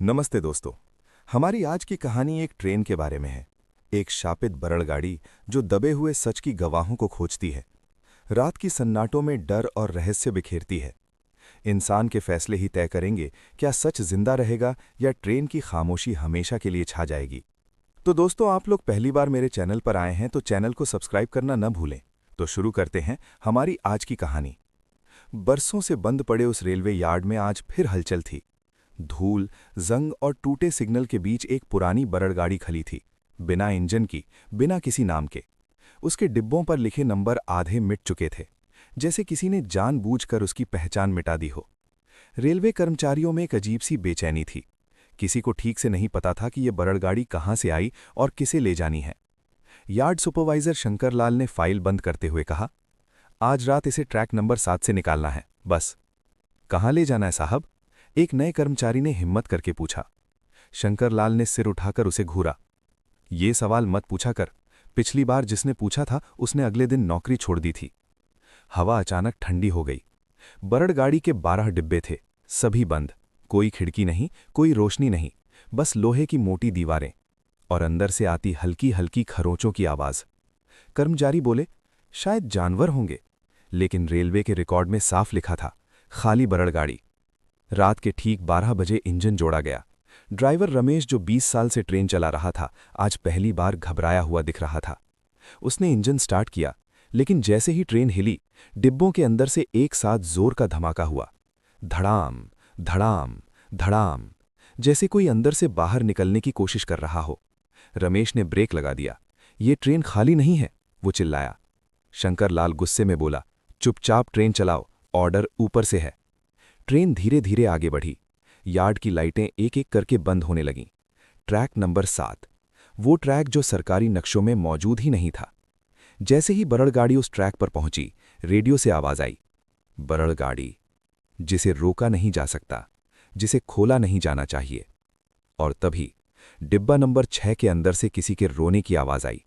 नमस्ते दोस्तों। हमारी आज की कहानी एक ट्रेन के बारे में है। एक शापित बरड़ गाड़ी जो दबे हुए सच की गवाहों को खोजती है। रात की सन्नाटों में डर और रहस्य बिखेरती है। इंसान के फैसले ही तय करेंगे क्या सच जिंदा रहेगा या ट्रेन की खामोशी हमेशा के लिए छा जाएगी। तो दोस्तों, आप लोग पहली बार मेरे चैनल पर आए हैं तो चैनल को सब्सक्राइब करना न भूलें। तो शुरू करते हैं हमारी आज की कहानी। बरसों से बंद पड़े उस रेलवे यार्ड में आज फिर हलचल थी। धूल, जंग और टूटे सिग्नल के बीच एक पुरानी बरड़ गाड़ी खली थी, बिना इंजन की, बिना किसी नाम के। उसके डिब्बों पर लिखे नंबर आधे मिट चुके थे, जैसे किसी ने जानबूझकर उसकी पहचान मिटा दी हो। रेलवे कर्मचारियों में एक अजीब सी बेचैनी थी। किसी को ठीक से नहीं पता था कि यह बरड़ गाड़ी कहाँ से आई और किसे ले जानी है। यार्ड सुपरवाइजर शंकरलाल ने फाइल बंद करते हुए कहा, आज रात इसे ट्रैक नंबर 7 से निकालना है, बस। कहाँ ले जाना है साहब? एक नए कर्मचारी ने हिम्मत करके पूछा। शंकरलाल ने सिर उठाकर उसे घूरा। ये सवाल मत पूछा कर। पिछली बार जिसने पूछा था उसने अगले दिन नौकरी छोड़ दी थी। हवा अचानक ठंडी हो गई। बरड़ गाड़ी के 12 डिब्बे थे, सभी बंद। कोई खिड़की नहीं, कोई रोशनी नहीं, बस लोहे की मोटी दीवारें और अंदर से आती हल्की हल्की खरोंचों की आवाज। कर्मचारी बोले, शायद जानवर होंगे, लेकिन रेलवे के रिकॉर्ड में साफ लिखा था, खाली बरड़ गाड़ी। रात के ठीक 12 बजे इंजन जोड़ा गया। ड्राइवर रमेश, जो 20 साल से ट्रेन चला रहा था, आज पहली बार घबराया हुआ दिख रहा था। उसने इंजन स्टार्ट किया, लेकिन जैसे ही ट्रेन हिली, डिब्बों के अंदर से एक साथ जोर का धमाका हुआ। धड़ाम, धड़ाम, धड़ाम, जैसे कोई अंदर से बाहर निकलने की कोशिश कर रहा हो। रमेश ने ब्रेक लगा दिया। ये ट्रेन खाली नहीं है, वो चिल्लाया। शंकरलाल गुस्से में बोला, चुपचाप ट्रेन चलाओ, ऑर्डर ऊपर से है। ट्रेन धीरे धीरे आगे बढ़ी। यार्ड की लाइटें एक एक करके बंद होने लगीं। ट्रैक नंबर 7, वो ट्रैक जो सरकारी नक्शों में मौजूद ही नहीं था। जैसे ही बरड़ गाड़ी उस ट्रैक पर पहुंची, रेडियो से आवाज आई, बरड़ गाड़ी, जिसे रोका नहीं जा सकता, जिसे खोला नहीं जाना चाहिए। और तभी डिब्बा नंबर 6 के अंदर से किसी के रोने की आवाज आई।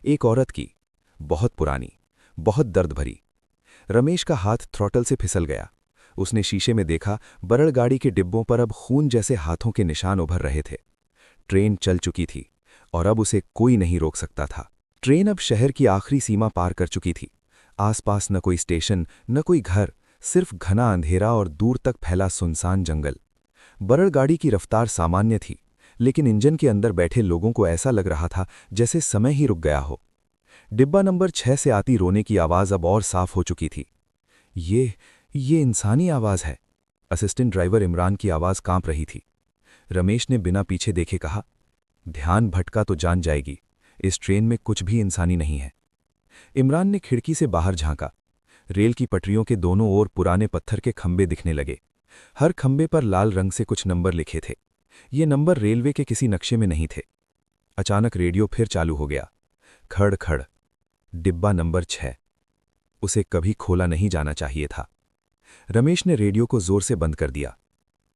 एक औरत की, बहुत पुरानी, बहुत दर्द भरी। रमेश का हाथ थ्रॉटल से फिसल गया। उसने शीशे में देखा, बरड़ गाड़ी के डिब्बों पर अब खून जैसे हाथों के निशान उभर रहे थे। ट्रेन चल चुकी थी और अब उसे कोई नहीं रोक सकता था। ट्रेन अब शहर की आखिरी सीमा पार कर चुकी थी। आसपास न कोई स्टेशन, न कोई घर, सिर्फ घना अंधेरा और दूर तक फैला सुनसान जंगल। बरड़ गाड़ी की रफ्तार सामान्य थी, लेकिन इंजन के अंदर बैठे लोगों को ऐसा लग रहा था जैसे समय ही रुक गया हो। डिब्बा नंबर 6 से आती रोने की आवाज अब और साफ हो चुकी थी। ये इंसानी आवाज है। असिस्टेंट ड्राइवर इमरान की आवाज कांप रही थी। रमेश ने बिना पीछे देखे कहा, ध्यान भटका तो जान जाएगी, इस ट्रेन में कुछ भी इंसानी नहीं है। इमरान ने खिड़की से बाहर झांका। रेल की पटरियों के दोनों ओर पुराने पत्थर के खंबे दिखने लगे। हर खंबे पर लाल रंग से कुछ नंबर लिखे थे। ये नंबर रेलवे के किसी नक्शे में नहीं थे। अचानक रेडियो फिर चालू हो गया। खड़ खड़, डिब्बा नंबर 6, उसे कभी खोला नहीं जाना चाहिए था। रमेश ने रेडियो को जोर से बंद कर दिया।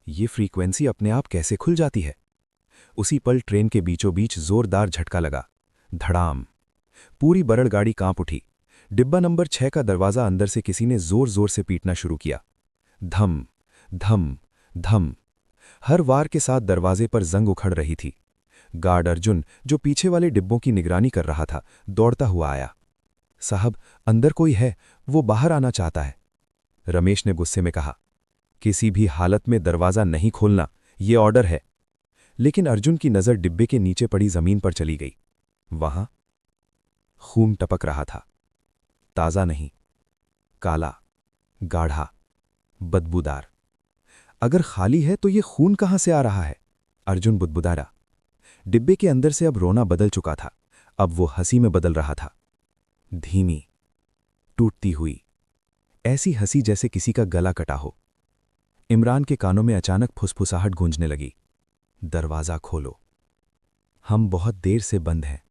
ये फ्रीक्वेंसी अपने आप कैसे खुल जाती है? उसी पल ट्रेन के बीचों बीच जोरदार झटका लगा। धड़ाम, पूरी बरड़ गाड़ी कांप उठी। डिब्बा नंबर 6 का दरवाजा अंदर से किसी ने जोर जोर से पीटना शुरू किया। धम, धम, धम। हर वार के साथ दरवाजे पर जंग उखड़ रही थी। गार्ड अर्जुन, जो पीछे वाले डिब्बों की निगरानी कर रहा था, दौड़ता हुआ आया। साहब, अंदर कोई है, वो बाहर आना चाहता है। रमेश ने गुस्से में कहा, किसी भी हालत में दरवाजा नहीं खोलना, ये ऑर्डर है। लेकिन अर्जुन की नजर डिब्बे के नीचे पड़ी जमीन पर चली गई। वहां खून टपक रहा था। ताजा नहीं, काला, गाढ़ा, बदबूदार। अगर खाली है तो ये खून कहां से आ रहा है? अर्जुन बुदबुदारा। डिब्बे के अंदर से अब रोना बदल चुका था। अब वो हंसी में बदल रहा था। धीमी, टूटती हुई, ऐसी हंसी जैसे किसी का गला कटा हो। इमरान के कानों में अचानक फुसफुसाहट गूंजने लगी। दरवाजा खोलो, हम बहुत देर से बंद हैं।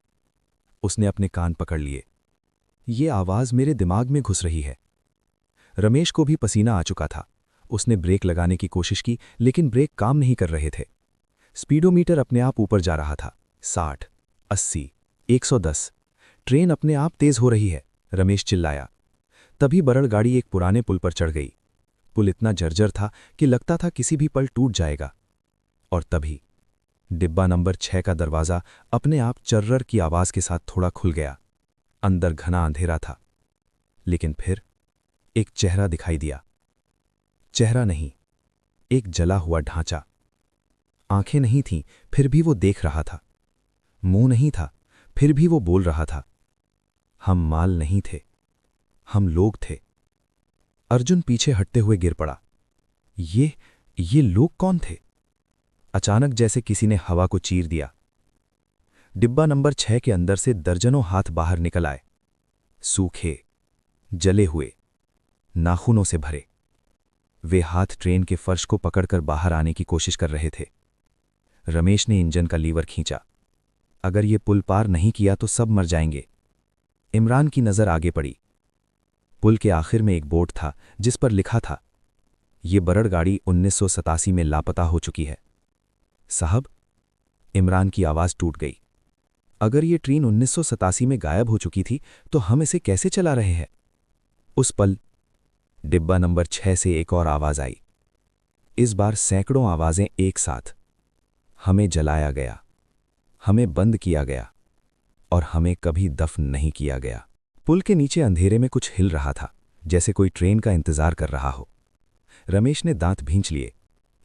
उसने अपने कान पकड़ लिए। ये आवाज मेरे दिमाग में घुस रही है। रमेश को भी पसीना आ चुका था। उसने ब्रेक लगाने की कोशिश की, लेकिन ब्रेक काम नहीं कर रहे थे। स्पीडोमीटर अपने आप ऊपर जा रहा था। 60, 80, 110। ट्रेन अपने आप तेज हो रही है, रमेश चिल्लाया। तभी बरड़ गाड़ी एक पुराने पुल पर चढ़ गई। पुल इतना जर्जर था कि लगता था किसी भी पल टूट जाएगा। और तभी डिब्बा नंबर 6 का दरवाज़ा अपने आप चर्रर की आवाज़ के साथ थोड़ा खुल गया। अंदर घना अंधेरा था, लेकिन फिर एक चेहरा दिखाई दिया। चेहरा नहीं, एक जला हुआ ढांचा। आंखें नहीं थीं, फिर भी वो देख रहा था। मुंह नहीं था, फिर भी वो बोल रहा था। हम माल नहीं थे, हम लोग थे। अर्जुन पीछे हटते हुए गिर पड़ा। ये लोग कौन थे? अचानक जैसे किसी ने हवा को चीर दिया। डिब्बा नंबर 6 के अंदर से दर्जनों हाथ बाहर निकल आए, सूखे, जले हुए, नाखूनों से भरे। वे हाथ ट्रेन के फर्श को पकड़कर बाहर आने की कोशिश कर रहे थे। रमेश ने इंजन का लीवर खींचा। अगर ये पुल पार नहीं किया तो सब मर जाएंगे। इमरान की नज़र आगे पड़ी। पुल के आखिर में एक बोर्ड था जिस पर लिखा था, ये बरड़ गाड़ी 1987 में लापता हो चुकी है। साहब, इमरान की आवाज़ टूट गई। अगर ये ट्रेन 1987 में गायब हो चुकी थी तो हम इसे कैसे चला रहे हैं? उस पल डिब्बा नंबर 6 से एक और आवाज़ आई। इस बार सैकड़ों आवाज़ें एक साथ। हमें जलाया गया, हमें बंद किया गया और हमें कभी दफन नहीं किया गया। पुल के नीचे अंधेरे में कुछ हिल रहा था, जैसे कोई ट्रेन का इंतजार कर रहा हो। रमेश ने दांत भींच लिए।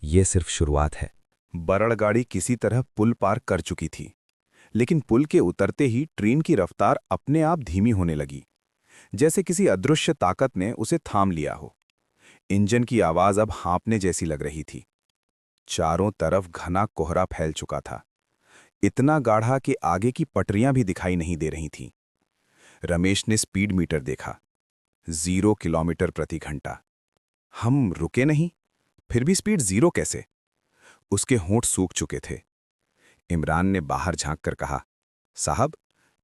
ये सिर्फ शुरुआत है। बरड़ गाड़ी किसी तरह पुल पार कर चुकी थी, लेकिन पुल के उतरते ही ट्रेन की रफ्तार अपने आप धीमी होने लगी, जैसे किसी अदृश्य ताकत ने उसे थाम लिया हो। इंजन की आवाज अब हाँपने जैसी लग रही थी। चारों तरफ घना कोहरा फैल चुका था, इतना गाढ़ा कि आगे की पटरियां भी दिखाई नहीं दे रही थीं। रमेश ने स्पीड मीटर देखा, 0 किलोमीटर प्रति घंटा। हम रुके नहीं, फिर भी स्पीड 0 कैसे? उसके होंठ सूख चुके थे। इमरान ने बाहर झांक कर कहा, साहब,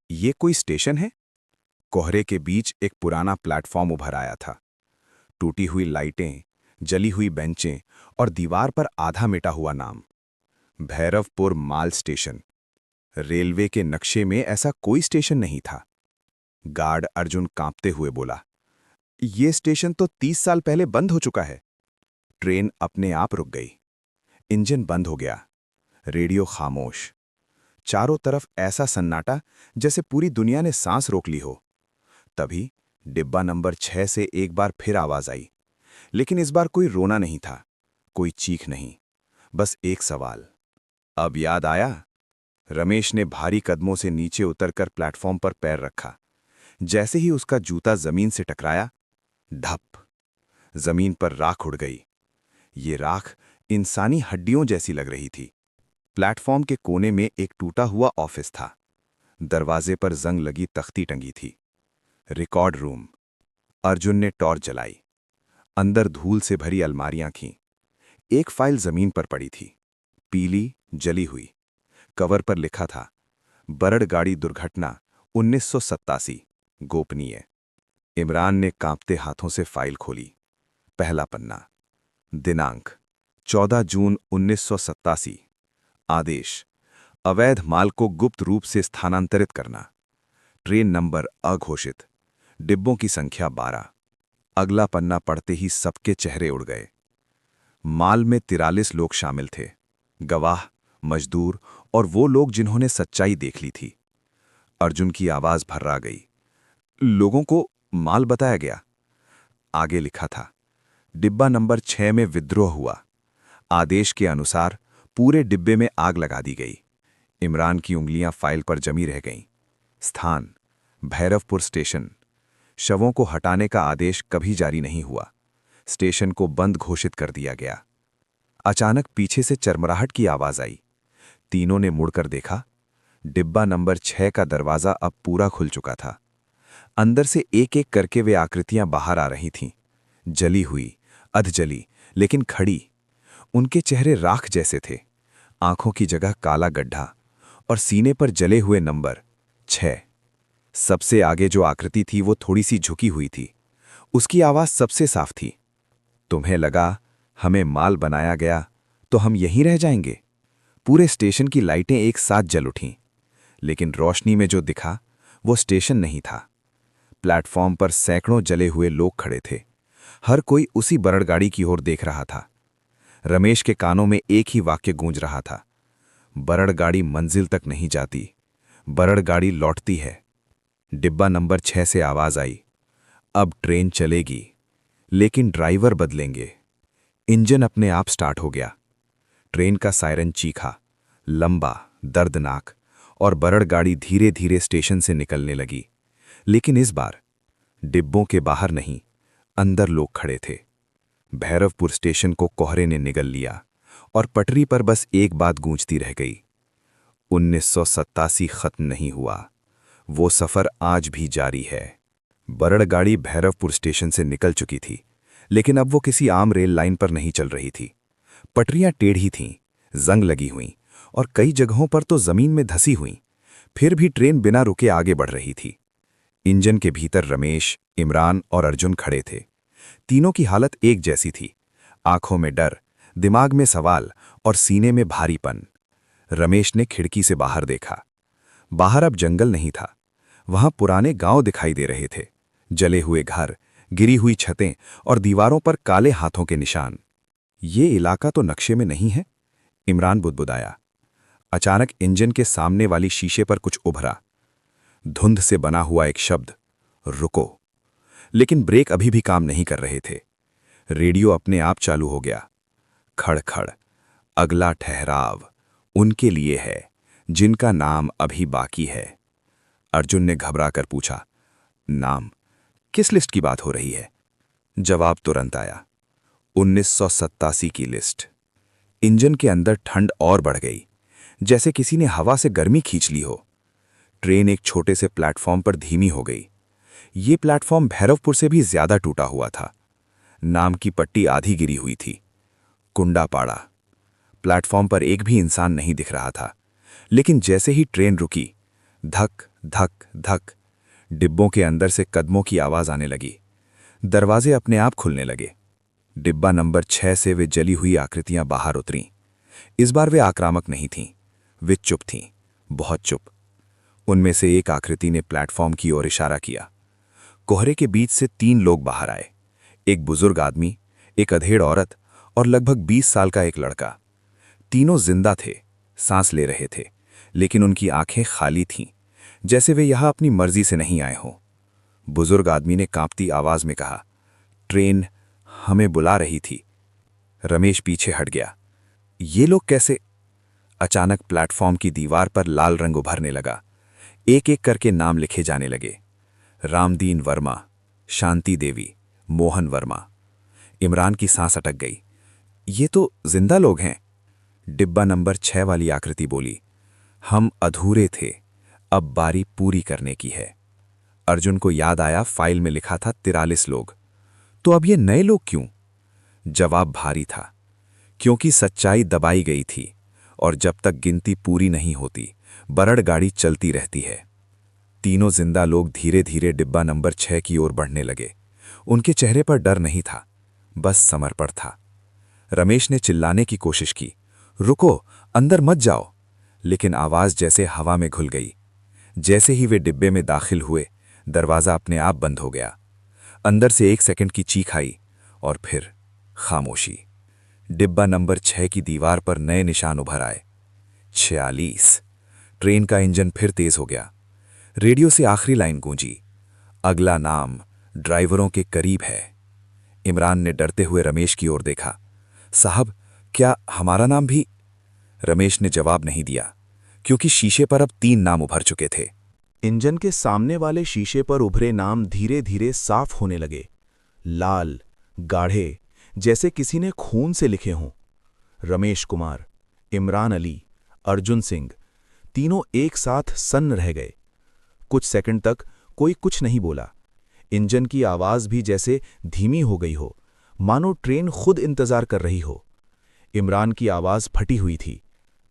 ये कोई स्टेशन है? कोहरे के बीच एक पुराना प्लेटफॉर्म उभर आया था। टूटी हुई लाइटें, जली हुई बेंचें और दीवार पर आधा मिटा हुआ नाम, भैरवपुर माल स्टेशन। रेलवे के नक्शे में ऐसा कोई स्टेशन नहीं था। गार्ड अर्जुन कांपते हुए बोला, ये स्टेशन तो 30 साल पहले बंद हो चुका है। ट्रेन अपने आप रुक गई। इंजन बंद हो गया। रेडियो खामोश। चारों तरफ ऐसा सन्नाटा जैसे पूरी दुनिया ने सांस रोक ली हो। तभी डिब्बा नंबर 6 से एक बार फिर आवाज आई, लेकिन इस बार कोई रोना नहीं था, कोई चीख नहीं, बस एक सवाल। अब याद आया? रमेश ने भारी कदमों से नीचे उतरकर प्लेटफॉर्म पर पैर रखा। जैसे ही उसका जूता जमीन से टकराया, ढप, जमीन पर राख उड़ गई। ये राख इंसानी हड्डियों जैसी लग रही थी। प्लेटफॉर्म के कोने में एक टूटा हुआ ऑफिस था। दरवाजे पर जंग लगी तख्ती टंगी थी। Record room. अर्जुन ने टॉर्च जलाई। अंदर धूल से भरी अलमारियां थीं। एक फाइल जमीन पर पड़ी थी, पीली, जली हुई। कवर पर लिखा था, बरड़ गाड़ी दुर्घटना 1987, गोपनीय। इमरान ने कांपते हाथों से फाइल खोली। पहला पन्ना। दिनांक 14 जून 1987। आदेश, अवैध माल को गुप्त रूप से स्थानांतरित करना। ट्रेन नंबर अघोषित। डिब्बों की संख्या 12। अगला पन्ना पढ़ते ही सबके चेहरे उड़ गए। माल में 43 लोग शामिल थे, गवाह, मजदूर और वो लोग जिन्होंने सच्चाई देख ली थी। अर्जुन की आवाज भर्रा गई। लोगों को माल बताया गया। आगे लिखा था, डिब्बा नंबर 6 में विद्रोह हुआ। आदेश के अनुसार पूरे डिब्बे में आग लगा दी गई। इमरान की उंगलियां फाइल पर जमी रह गईं। स्थान, भैरवपुर स्टेशन। शवों को हटाने का आदेश कभी जारी नहीं हुआ। स्टेशन को बंद घोषित कर दिया गया। अचानक पीछे से चरमराहट की आवाज आई। तीनों ने मुड़कर देखा। डिब्बा नंबर 6 का दरवाजा अब पूरा खुल चुका था। अंदर से एक एक करके वे आकृतियां बाहर आ रही थीं, जली हुई, अधजली, लेकिन खड़ी। उनके चेहरे राख जैसे थे, आंखों की जगह काला गड्ढा और सीने पर जले हुए नंबर 6। सबसे आगे जो आकृति थी वो थोड़ी सी झुकी हुई थी। उसकी आवाज सबसे साफ थी। तुम्हें लगा हमें माल बनाया गया तो हम यहीं रह जाएंगे? पूरे स्टेशन की लाइटें एक साथ जल उठीं, लेकिन रोशनी में जो दिखा वो स्टेशन नहीं था। प्लेटफॉर्म पर सैकड़ों जले हुए लोग खड़े थे। हर कोई उसी बरड़ गाड़ी की ओर देख रहा था। रमेश के कानों में एक ही वाक्य गूंज रहा था, बरड़ गाड़ी मंजिल तक नहीं जाती, बरड़ गाड़ी लौटती है। डिब्बा नंबर 6 से आवाज आई, अब ट्रेन चलेगी, लेकिन ड्राइवर बदलेंगे। इंजन अपने आप स्टार्ट हो गया। ट्रेन का सायरन चीखा, लंबा, दर्दनाक, और बरड़ गाड़ी धीरे धीरे स्टेशन से निकलने लगी। लेकिन इस बार डिब्बों के बाहर नहीं, अंदर लोग खड़े थे। भैरवपुर स्टेशन को कोहरे ने निगल लिया और पटरी पर बस एक बात गूंजती रह गई, 1987 खत्म नहीं हुआ, वो सफर आज भी जारी है। बरड़ गाड़ी भैरवपुर स्टेशन से निकल चुकी थी, लेकिन अब वो किसी आम रेल लाइन पर नहीं चल रही थी। पटरियां टेढ़ी थीं, जंग लगी हुईं और कई जगहों पर तो जमीन में धसी हुईं। फिर भी ट्रेन बिना रुके आगे बढ़ रही थी। इंजन के भीतर रमेश, इमरान और अर्जुन खड़े थे। तीनों की हालत एक जैसी थी, आंखों में डर, दिमाग में सवाल और सीने में भारीपन। रमेश ने खिड़की से बाहर देखा। बाहर अब जंगल नहीं था, वहां पुराने गांव दिखाई दे रहे थे, जले हुए घर, गिरी हुई छतें और दीवारों पर काले हाथों के निशान। ये इलाका तो नक्शे में नहीं है, इमरान बुदबुदाया। अचानक इंजन के सामने वाली शीशे पर कुछ उभरा, धुंध से बना हुआ एक शब्द, रुको। लेकिन ब्रेक अभी भी काम नहीं कर रहे थे। रेडियो अपने आप चालू हो गया। खड़-खड़, अगला ठहराव उनके लिए है जिनका नाम अभी बाकी है। अर्जुन ने घबराकर पूछा, नाम? किस लिस्ट की बात हो रही है? जवाब तुरंत आया, 1987 की लिस्ट। इंजन के अंदर ठंड और बढ़ गई, जैसे किसी ने हवा से गर्मी खींच ली हो। ट्रेन एक छोटे से प्लेटफॉर्म पर धीमी हो गई। ये प्लेटफॉर्म भैरवपुर से भी ज्यादा टूटा हुआ था। नाम की पट्टी आधी गिरी हुई थी, कुंडापाड़ा। प्लेटफॉर्म पर एक भी इंसान नहीं दिख रहा था। लेकिन जैसे ही ट्रेन रुकी, धक धक धक, डिब्बों के अंदर से कदमों की आवाज आने लगी। दरवाजे अपने आप खुलने लगे। डिब्बा नंबर 6 से वे जली हुई आकृतियां बाहर उतरीं। इस बार वे आक्रामक नहीं थीं, वे चुप थीं, बहुत चुप। उनमें से एक आकृति ने प्लेटफॉर्म की ओर इशारा किया। कोहरे के बीच से 3 लोग बाहर आए, एक बुजुर्ग आदमी, एक अधेड़ औरत और लगभग 20 साल का एक लड़का। तीनों जिंदा थे, सांस ले रहे थे, लेकिन उनकी आंखें खाली थीं, जैसे वे यहां अपनी मर्जी से नहीं आए हों। बुजुर्ग आदमी ने कांपती आवाज में कहा, ट्रेन हमें बुला रही थी। रमेश पीछे हट गया। ये लोग कैसे? अचानक प्लेटफॉर्म की दीवार पर लाल रंग उभरने लगा। एक एक करके नाम लिखे जाने लगे, रामदीन वर्मा, शांति देवी, मोहन वर्मा। इमरान की सांस अटक गई। ये तो जिंदा लोग हैं। डिब्बा नंबर 6 वाली आकृति बोली, हम अधूरे थे, अब बारी पूरी करने की है। अर्जुन को याद आया, फाइल में लिखा था 43 लोग। तो अब ये नए लोग क्यों? जवाब भारी था, क्योंकि सच्चाई दबाई गई थी और जब तक गिनती पूरी नहीं होती, बरड़ गाड़ी चलती रहती है। तीनों जिंदा लोग धीरे धीरे डिब्बा नंबर 6 की ओर बढ़ने लगे। उनके चेहरे पर डर नहीं था, बस समर्पण था। रमेश ने चिल्लाने की कोशिश की, रुको, अंदर मत जाओ, लेकिन आवाज जैसे हवा में घुल गई। जैसे ही वे डिब्बे में दाखिल हुए, दरवाजा अपने आप बंद हो गया। अंदर से 1 सेकंड की चीख आई और फिर खामोशी। डिब्बा नंबर 6 की दीवार पर नए निशान उभर आए। 46। ट्रेन का इंजन फिर तेज हो गया। रेडियो से आखिरी लाइन गूंजी, अगला नाम ड्राइवरों के करीब है। इमरान ने डरते हुए रमेश की ओर देखा, साहब, क्या हमारा नाम भी? रमेश ने जवाब नहीं दिया, क्योंकि शीशे पर अब 3 नाम उभर चुके थे। इंजन के सामने वाले शीशे पर उभरे नाम धीरे धीरे साफ होने लगे, लाल, गाढ़े, जैसे किसी ने खून से लिखे हों। रमेश कुमार, इमरान अली, अर्जुन सिंह, तीनों एक साथ सन्न रह गए। कुछ सेकंड तक कोई कुछ नहीं बोला। इंजन की आवाज भी जैसे धीमी हो गई हो, मानो ट्रेन खुद इंतजार कर रही हो। इमरान की आवाज फटी हुई थी,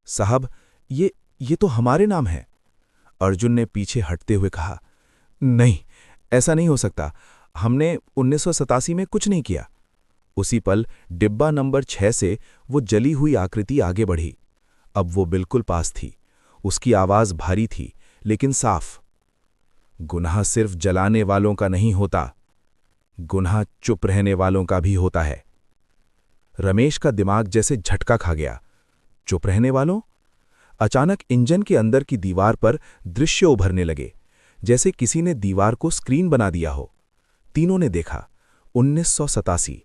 साहब, ये तो हमारे नाम है। अर्जुन ने पीछे हटते हुए कहा, नहीं, ऐसा नहीं हो सकता, हमने 1987 में कुछ नहीं किया। उसी पल डिब्बा नंबर 6 से वो जली हुई आकृति आगे बढ़ी। अब वो बिल्कुल पास थी। उसकी आवाज भारी थी, लेकिन साफ। गुनाह सिर्फ जलाने वालों का नहीं होता, गुनाह चुप रहने वालों का भी होता है। रमेश का दिमाग जैसे झटका खा गया। चुप रहने वालों? अचानक इंजन के अंदर की दीवार पर दृश्य उभरने लगे, जैसे किसी ने दीवार को स्क्रीन बना दिया हो। तीनों ने देखा 1987,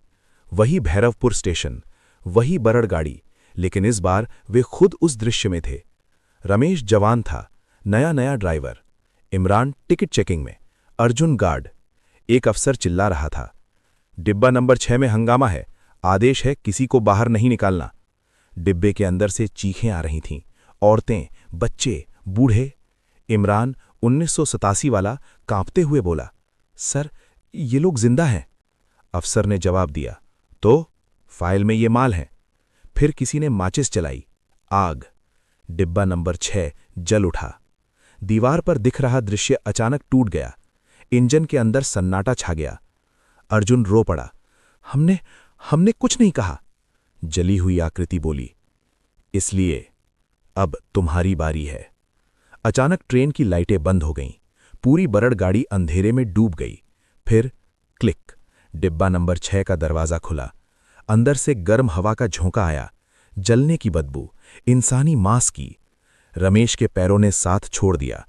वही भैरवपुर स्टेशन, वही बरड़ गाड़ी, लेकिन इस बार वे खुद उस दृश्य में थे। रमेश जवान था, नया नया ड्राइवर, इमरान टिकट चेकिंग में, अर्जुन गार्ड। एक अफसर चिल्ला रहा था, डिब्बा नंबर 6 में हंगामा है, आदेश है किसी को बाहर नहीं निकालना। डिब्बे के अंदर से चीखें आ रही थीं, औरतें, बच्चे, बूढ़े। इमरान 1987 वाला कांपते हुए बोला, सर ये लोग जिंदा हैं। अफसर ने जवाब दिया, तो फाइल में ये माल है। फिर किसी ने माचिस जलाई, आग। डिब्बा नंबर 6 जल उठा। दीवार पर दिख रहा दृश्य अचानक टूट गया। इंजन के अंदर सन्नाटा छा गया। अर्जुन रो पड़ा, हमने कुछ नहीं कहा। जली हुई आकृति बोली, इसलिए अब तुम्हारी बारी है। अचानक ट्रेन की लाइटें बंद हो गईं। पूरी बरड़ गाड़ी अंधेरे में डूब गई। फिर क्लिक, डिब्बा नंबर 6 का दरवाजा खुला। अंदर से गर्म हवा का झोंका आया, जलने की बदबू, इंसानी मांस की। रमेश के पैरों ने साथ छोड़ दिया।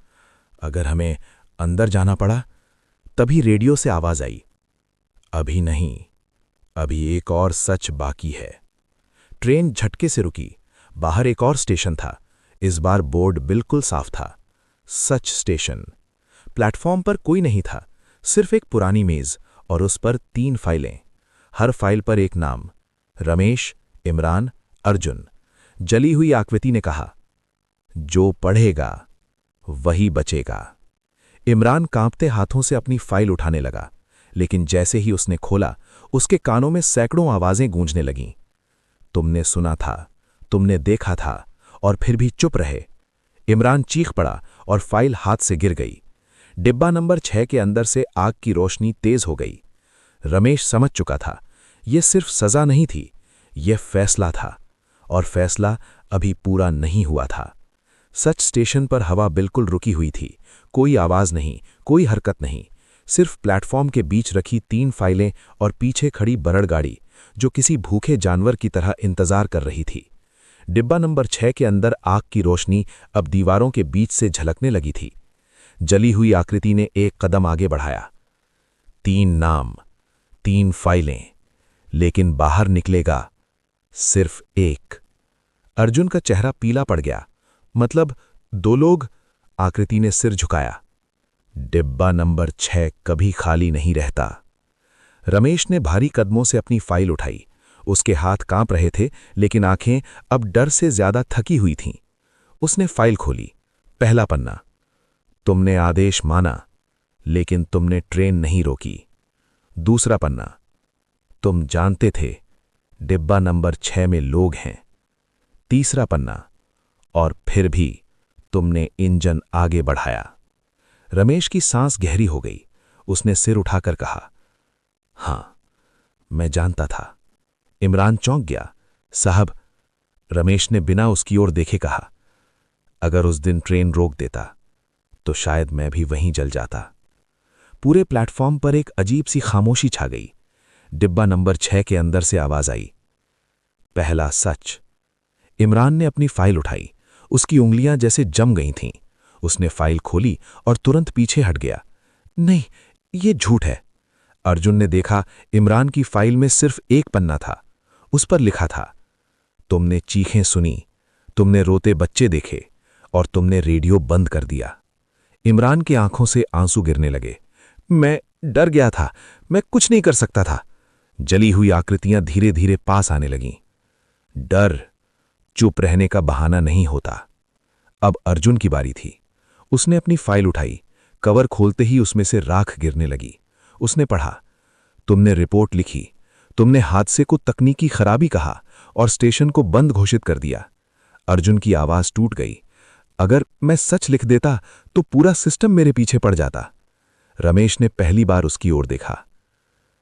अगर हमें अंदर जाना पड़ा? तभी रेडियो से आवाज आई, अभी नहीं, अभी एक और सच बाकी है। ट्रेन झटके से रुकी। बाहर एक और स्टेशन था। इस बार बोर्ड बिल्कुल साफ था, सच स्टेशन। प्लेटफॉर्म पर कोई नहीं था, सिर्फ एक पुरानी मेज और उस पर 3 फाइलें। हर फाइल पर एक नाम, रमेश, इमरान, अर्जुन। जली हुई आकृति ने कहा, जो पढ़ेगा वही बचेगा। इमरान कांपते हाथों से अपनी फाइल उठाने लगा, लेकिन जैसे ही उसने खोला, उसके कानों में सैकड़ों आवाजें गूंजने लगीं। तुमने सुना था, तुमने देखा था, और फिर भी चुप रहे। इमरान चीख पड़ा और फाइल हाथ से गिर गई। डिब्बा नंबर 6 के अंदर से आग की रोशनी तेज हो गई। रमेश समझ चुका था, यह सिर्फ सजा नहीं थी, यह फैसला था, और फैसला अभी पूरा नहीं हुआ था। सच स्टेशन पर हवा बिल्कुल रुकी हुई थी, कोई आवाज नहीं, कोई हरकत नहीं, सिर्फ प्लेटफॉर्म के बीच रखी 3 फाइलें और पीछे खड़ी बरड़ गाड़ी, जो किसी भूखे जानवर की तरह इंतजार कर रही थी। डिब्बा नंबर 6 के अंदर आग की रोशनी अब दीवारों के बीच से झलकने लगी थी। जली हुई आकृति ने एक कदम आगे बढ़ाया। 3 नाम, 3 फाइलें, लेकिन बाहर निकलेगा सिर्फ एक। अर्जुन का चेहरा पीला पड़ गया। मतलब 2 लोग? आकृति ने सिर झुकाया। डिब्बा नंबर 6 कभी खाली नहीं रहता। रमेश ने भारी कदमों से अपनी फाइल उठाई। उसके हाथ कांप रहे थे, लेकिन आंखें अब डर से ज्यादा थकी हुई थीं। उसने फाइल खोली। पहला पन्ना, तुमने आदेश माना, लेकिन तुमने ट्रेन नहीं रोकी। दूसरा पन्ना, तुम जानते थे डिब्बा नंबर 6 में लोग हैं। तीसरा पन्ना, और फिर भी तुमने इंजन आगे बढ़ाया। रमेश की सांस गहरी हो गई। उसने सिर उठाकर कहा, हां, मैं जानता था। इमरान चौंक गया। साहब, रमेश ने बिना उसकी ओर देखे कहा, अगर उस दिन ट्रेन रोक देता तो शायद मैं भी वहीं जल जाता। पूरे प्लेटफॉर्म पर एक अजीब सी खामोशी छा गई। डिब्बा नंबर 6 के अंदर से आवाज आई, पहला सच। इमरान ने अपनी फाइल उठाई। उसकी उंगलियां जैसे जम गई थीं। उसने फाइल खोली और तुरंत पीछे हट गया। नहीं, ये झूठ है। अर्जुन ने देखा, इमरान की फाइल में सिर्फ एक पन्ना था। उस पर लिखा था, तुमने चीखें सुनी, तुमने रोते बच्चे देखे, और तुमने रेडियो बंद कर दिया। इमरान की आंखों से आंसू गिरने लगे। मैं डर गया था, मैं कुछ नहीं कर सकता था। जली हुई आकृतियां धीरे धीरे पास आने लगीं। डर चुप रहने का बहाना नहीं होता। अब अर्जुन की बारी थी। उसने अपनी फाइल उठाई। कवर खोलते ही उसमें से राख गिरने लगी। उसने पढ़ा, तुमने रिपोर्ट लिखी, तुमने हादसे को तकनीकी खराबी कहा और स्टेशन को बंद घोषित कर दिया। अर्जुन की आवाज टूट गई। अगर मैं सच लिख देता तो पूरा सिस्टम मेरे पीछे पड़ जाता। रमेश ने पहली बार उसकी ओर देखा।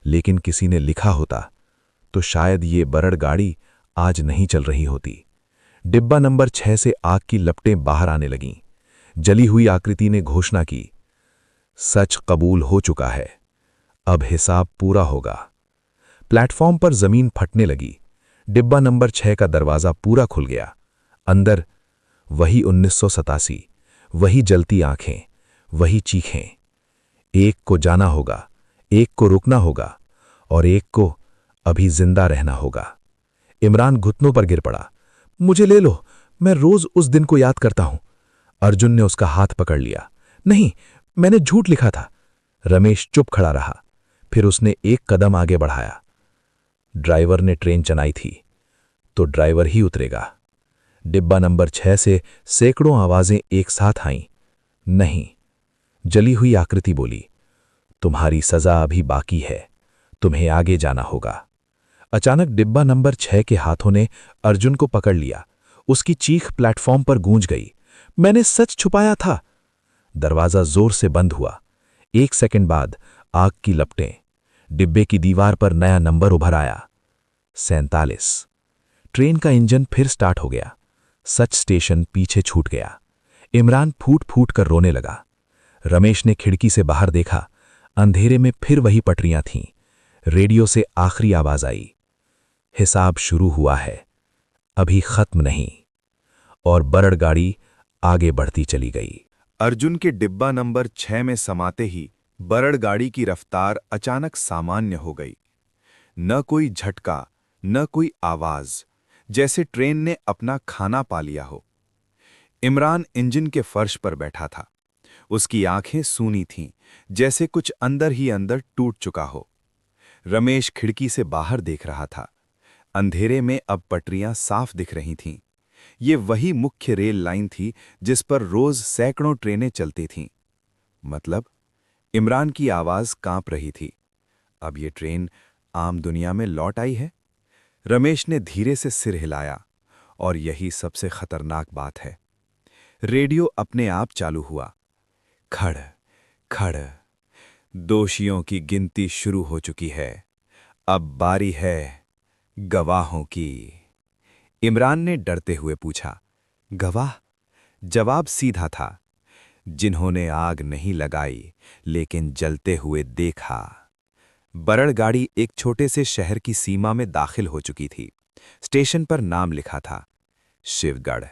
लेकिन किसी ने लिखा होता तो शायद ये बरड़ गाड़ी आज नहीं चल रही होती। डिब्बा नंबर 6 से आग की लपटें बाहर आने लगीं। जली हुई आकृति ने घोषणा की, सच कबूल हो चुका है, अब हिसाब पूरा होगा। प्लेटफॉर्म पर जमीन फटने लगी। डिब्बा नंबर 6 का दरवाजा पूरा खुल गया। अंदर वही 1987, वही जलती आंखें, वही चीखें। एक को जाना होगा, एक को रुकना होगा और एक को अभी जिंदा रहना होगा। इमरान घुटनों पर गिर पड़ा। मुझे ले लो, मैं रोज उस दिन को याद करता हूं। अर्जुन ने उसका हाथ पकड़ लिया। नहीं, मैंने झूठ लिखा था। रमेश चुप खड़ा रहा। फिर उसने एक कदम आगे बढ़ाया। ड्राइवर ने ट्रेन चलाई थी तो ड्राइवर ही उतरेगा। डिब्बा नंबर 6 से सैकड़ों आवाजें एक साथ आईं। नहीं, जली हुई आकृति बोली, तुम्हारी सजा अभी बाकी है, तुम्हें आगे जाना होगा। अचानक डिब्बा नंबर 6 के हाथों ने अर्जुन को पकड़ लिया। उसकी चीख प्लेटफॉर्म पर गूंज गई। मैंने सच छुपाया था। दरवाजा जोर से बंद हुआ। 1 सेकंड बाद आग की लपटें। डिब्बे की दीवार पर नया नंबर उभर आया, 47। ट्रेन का इंजन फिर स्टार्ट हो गया। सच स्टेशन पीछे छूट गया। इमरान फूट फूट कर रोने लगा। रमेश ने खिड़की से बाहर देखा। अंधेरे में फिर वही पटरियां थीं। रेडियो से आखिरी आवाज आई, हिसाब शुरू हुआ है, अभी खत्म नहीं। और बरड़ गाड़ी आगे बढ़ती चली गई। अर्जुन के डिब्बा नंबर 6 में समाते ही बरड़ गाड़ी की रफ्तार अचानक सामान्य हो गई। न कोई झटका, न कोई आवाज, जैसे ट्रेन ने अपना खाना पा लिया हो। इमरान इंजन के फर्श पर बैठा था। उसकी आंखें सूनी थीं, जैसे कुछ अंदर ही अंदर टूट चुका हो। रमेश खिड़की से बाहर देख रहा था। अंधेरे में अब पटरियां साफ दिख रही थीं। ये वही मुख्य रेल लाइन थी जिस पर रोज सैकड़ों ट्रेनें चलती थीं। मतलब इमरान की आवाज कांप रही थी। अब ये ट्रेन आम दुनिया में लौट आई है। रमेश ने धीरे से सिर हिलाया। और यही सबसे खतरनाक बात है, रेडियो अपने आप चालू हुआ। खड़ खड़, दोषियों की गिनती शुरू हो चुकी है, अब बारी है गवाहों की। इमरान ने डरते हुए पूछा, गवाह? जवाब सीधा था, जिन्होंने आग नहीं लगाई लेकिन जलते हुए देखा। बरड़ गाड़ी एक छोटे से शहर की सीमा में दाखिल हो चुकी थी। स्टेशन पर नाम लिखा था, शिवगढ़।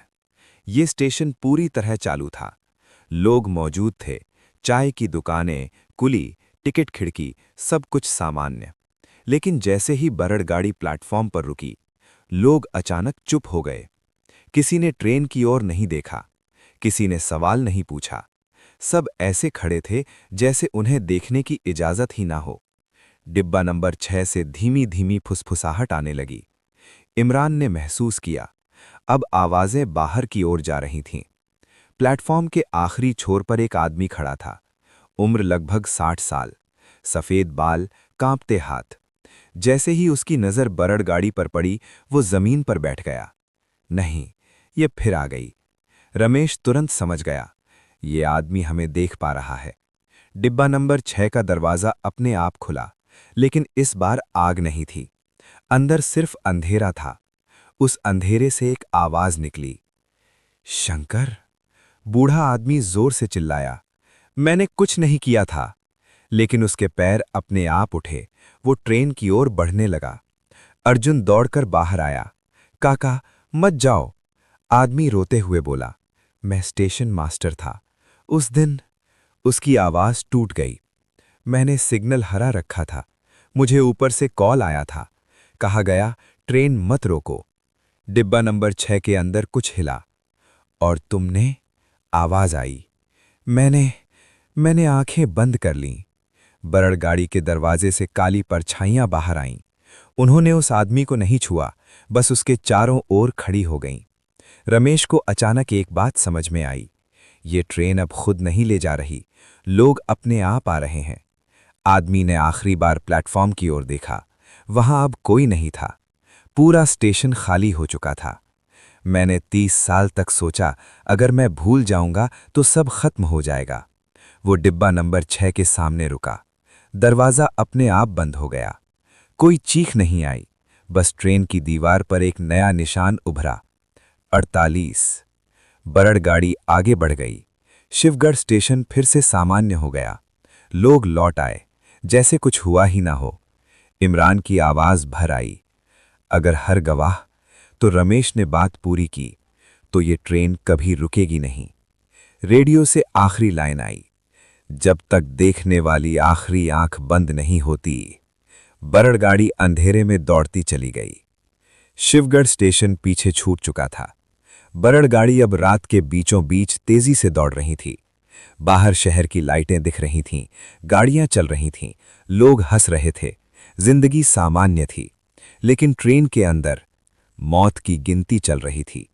ये स्टेशन पूरी तरह चालू था। लोग मौजूद थे, चाय की दुकानें, कुली, टिकट खिड़की, सब कुछ सामान्य। लेकिन जैसे ही बरड़ गाड़ी प्लेटफॉर्म पर रुकी, लोग अचानक चुप हो गए। किसी ने ट्रेन की ओर नहीं देखा, किसी ने सवाल नहीं पूछा। सब ऐसे खड़े थे जैसे उन्हें देखने की इजाजत ही ना हो। डिब्बा नंबर 6 से धीमी धीमी फुसफुसाहट आने लगी। इमरान ने महसूस किया, अब आवाजें बाहर की ओर जा रही थीं। प्लेटफॉर्म के आखिरी छोर पर एक आदमी खड़ा था। उम्र लगभग 60 साल, सफेद बाल, कांपते हाथ। जैसे ही उसकी नजर बरड़ गाड़ी पर पड़ी, वो जमीन पर बैठ गया। नहीं, ये फिर आ गई। रमेश तुरंत समझ गया, ये आदमी हमें देख पा रहा है। डिब्बा नंबर 6 का दरवाजा अपने आप खुला, लेकिन इस बार आग नहीं थी। अंदर सिर्फ अंधेरा था। उस अंधेरे से एक आवाज निकली, शंकर। बूढ़ा आदमी जोर से चिल्लाया, मैंने कुछ नहीं किया था। लेकिन उसके पैर अपने आप उठे। वो ट्रेन की ओर बढ़ने लगा। अर्जुन दौड़कर बाहर आया। काका, मत जाओ। आदमी रोते हुए बोला, मैं स्टेशन मास्टर था। उस दिन। उसकी आवाज टूट गई। मैंने सिग्नल हरा रखा था। मुझे ऊपर से कॉल आया था। कहा गया, ट्रेन मत रोको। डिब्बा नंबर 6 के अंदर कुछ हिला। और तुमने? आवाज आई। मैंने आंखें बंद कर लीं। बरड़ गाड़ी के दरवाजे से काली परछाइयां बाहर आईं। उन्होंने उस आदमी को नहीं छुआ, बस उसके चारों ओर खड़ी हो गईं। रमेश को अचानक एक बात समझ में आई, ये ट्रेन अब खुद नहीं ले जा रही, लोग अपने आप आ रहे हैं। आदमी ने आखिरी बार प्लेटफॉर्म की ओर देखा। वहां अब कोई नहीं था। पूरा स्टेशन खाली हो चुका था। मैंने 30 साल तक सोचा, अगर मैं भूल जाऊंगा तो सब खत्म हो जाएगा। वो डिब्बा नंबर 6 के सामने रुका। दरवाजा अपने आप बंद हो गया। कोई चीख नहीं आई, बस ट्रेन की दीवार पर एक नया निशान उभरा, 48। बरड़ गाड़ी आगे बढ़ गई। शिवगढ़ स्टेशन फिर से सामान्य हो गया। लोग लौट आए, जैसे कुछ हुआ ही ना हो। इमरान की आवाज भर आई, अगर हर गवाह तो रमेश ने बात पूरी की तो ये ट्रेन कभी रुकेगी नहीं। रेडियो से आखिरी लाइन आई, जब तक देखने वाली आखिरी आंख बंद नहीं होती। बरड़ गाड़ी अंधेरे में दौड़ती चली गई। शिवगढ़ स्टेशन पीछे छूट चुका था। बरड़ गाड़ी अब रात के बीचों बीच तेजी से दौड़ रही थी। बाहर शहर की लाइटें दिख रही थीं, गाड़ियां चल रही थीं, लोग हंस रहे थे, जिंदगी सामान्य थी। लेकिन ट्रेन के अंदर मौत की गिनती चल रही थी।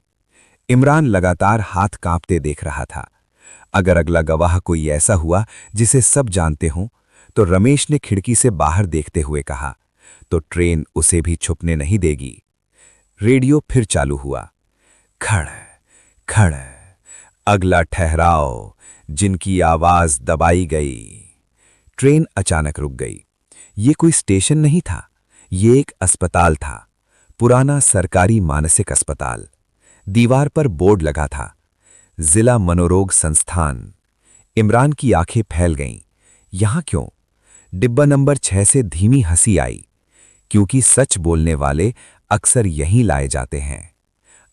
इमरान लगातार हाथ कांपते देख रहा था। अगर अगला गवाह कोई ऐसा हुआ जिसे सब जानते हों, तो रमेश ने खिड़की से बाहर देखते हुए कहा, तो ट्रेन उसे भी छुपने नहीं देगी। रेडियो फिर चालू हुआ। खड़ खड़, अगला ठहराओ, जिनकी आवाज दबाई गई। ट्रेन अचानक रुक गई। ये कोई स्टेशन नहीं था, ये एक अस्पताल था, पुराना सरकारी मानसिक अस्पताल। दीवार पर बोर्ड लगा था, जिला मनोरोग संस्थान। इमरान की आंखें फैल गईं। यहां क्यों? डिब्बा नंबर 6 से धीमी हंसी आई, क्योंकि सच बोलने वाले अक्सर यहीं लाए जाते हैं।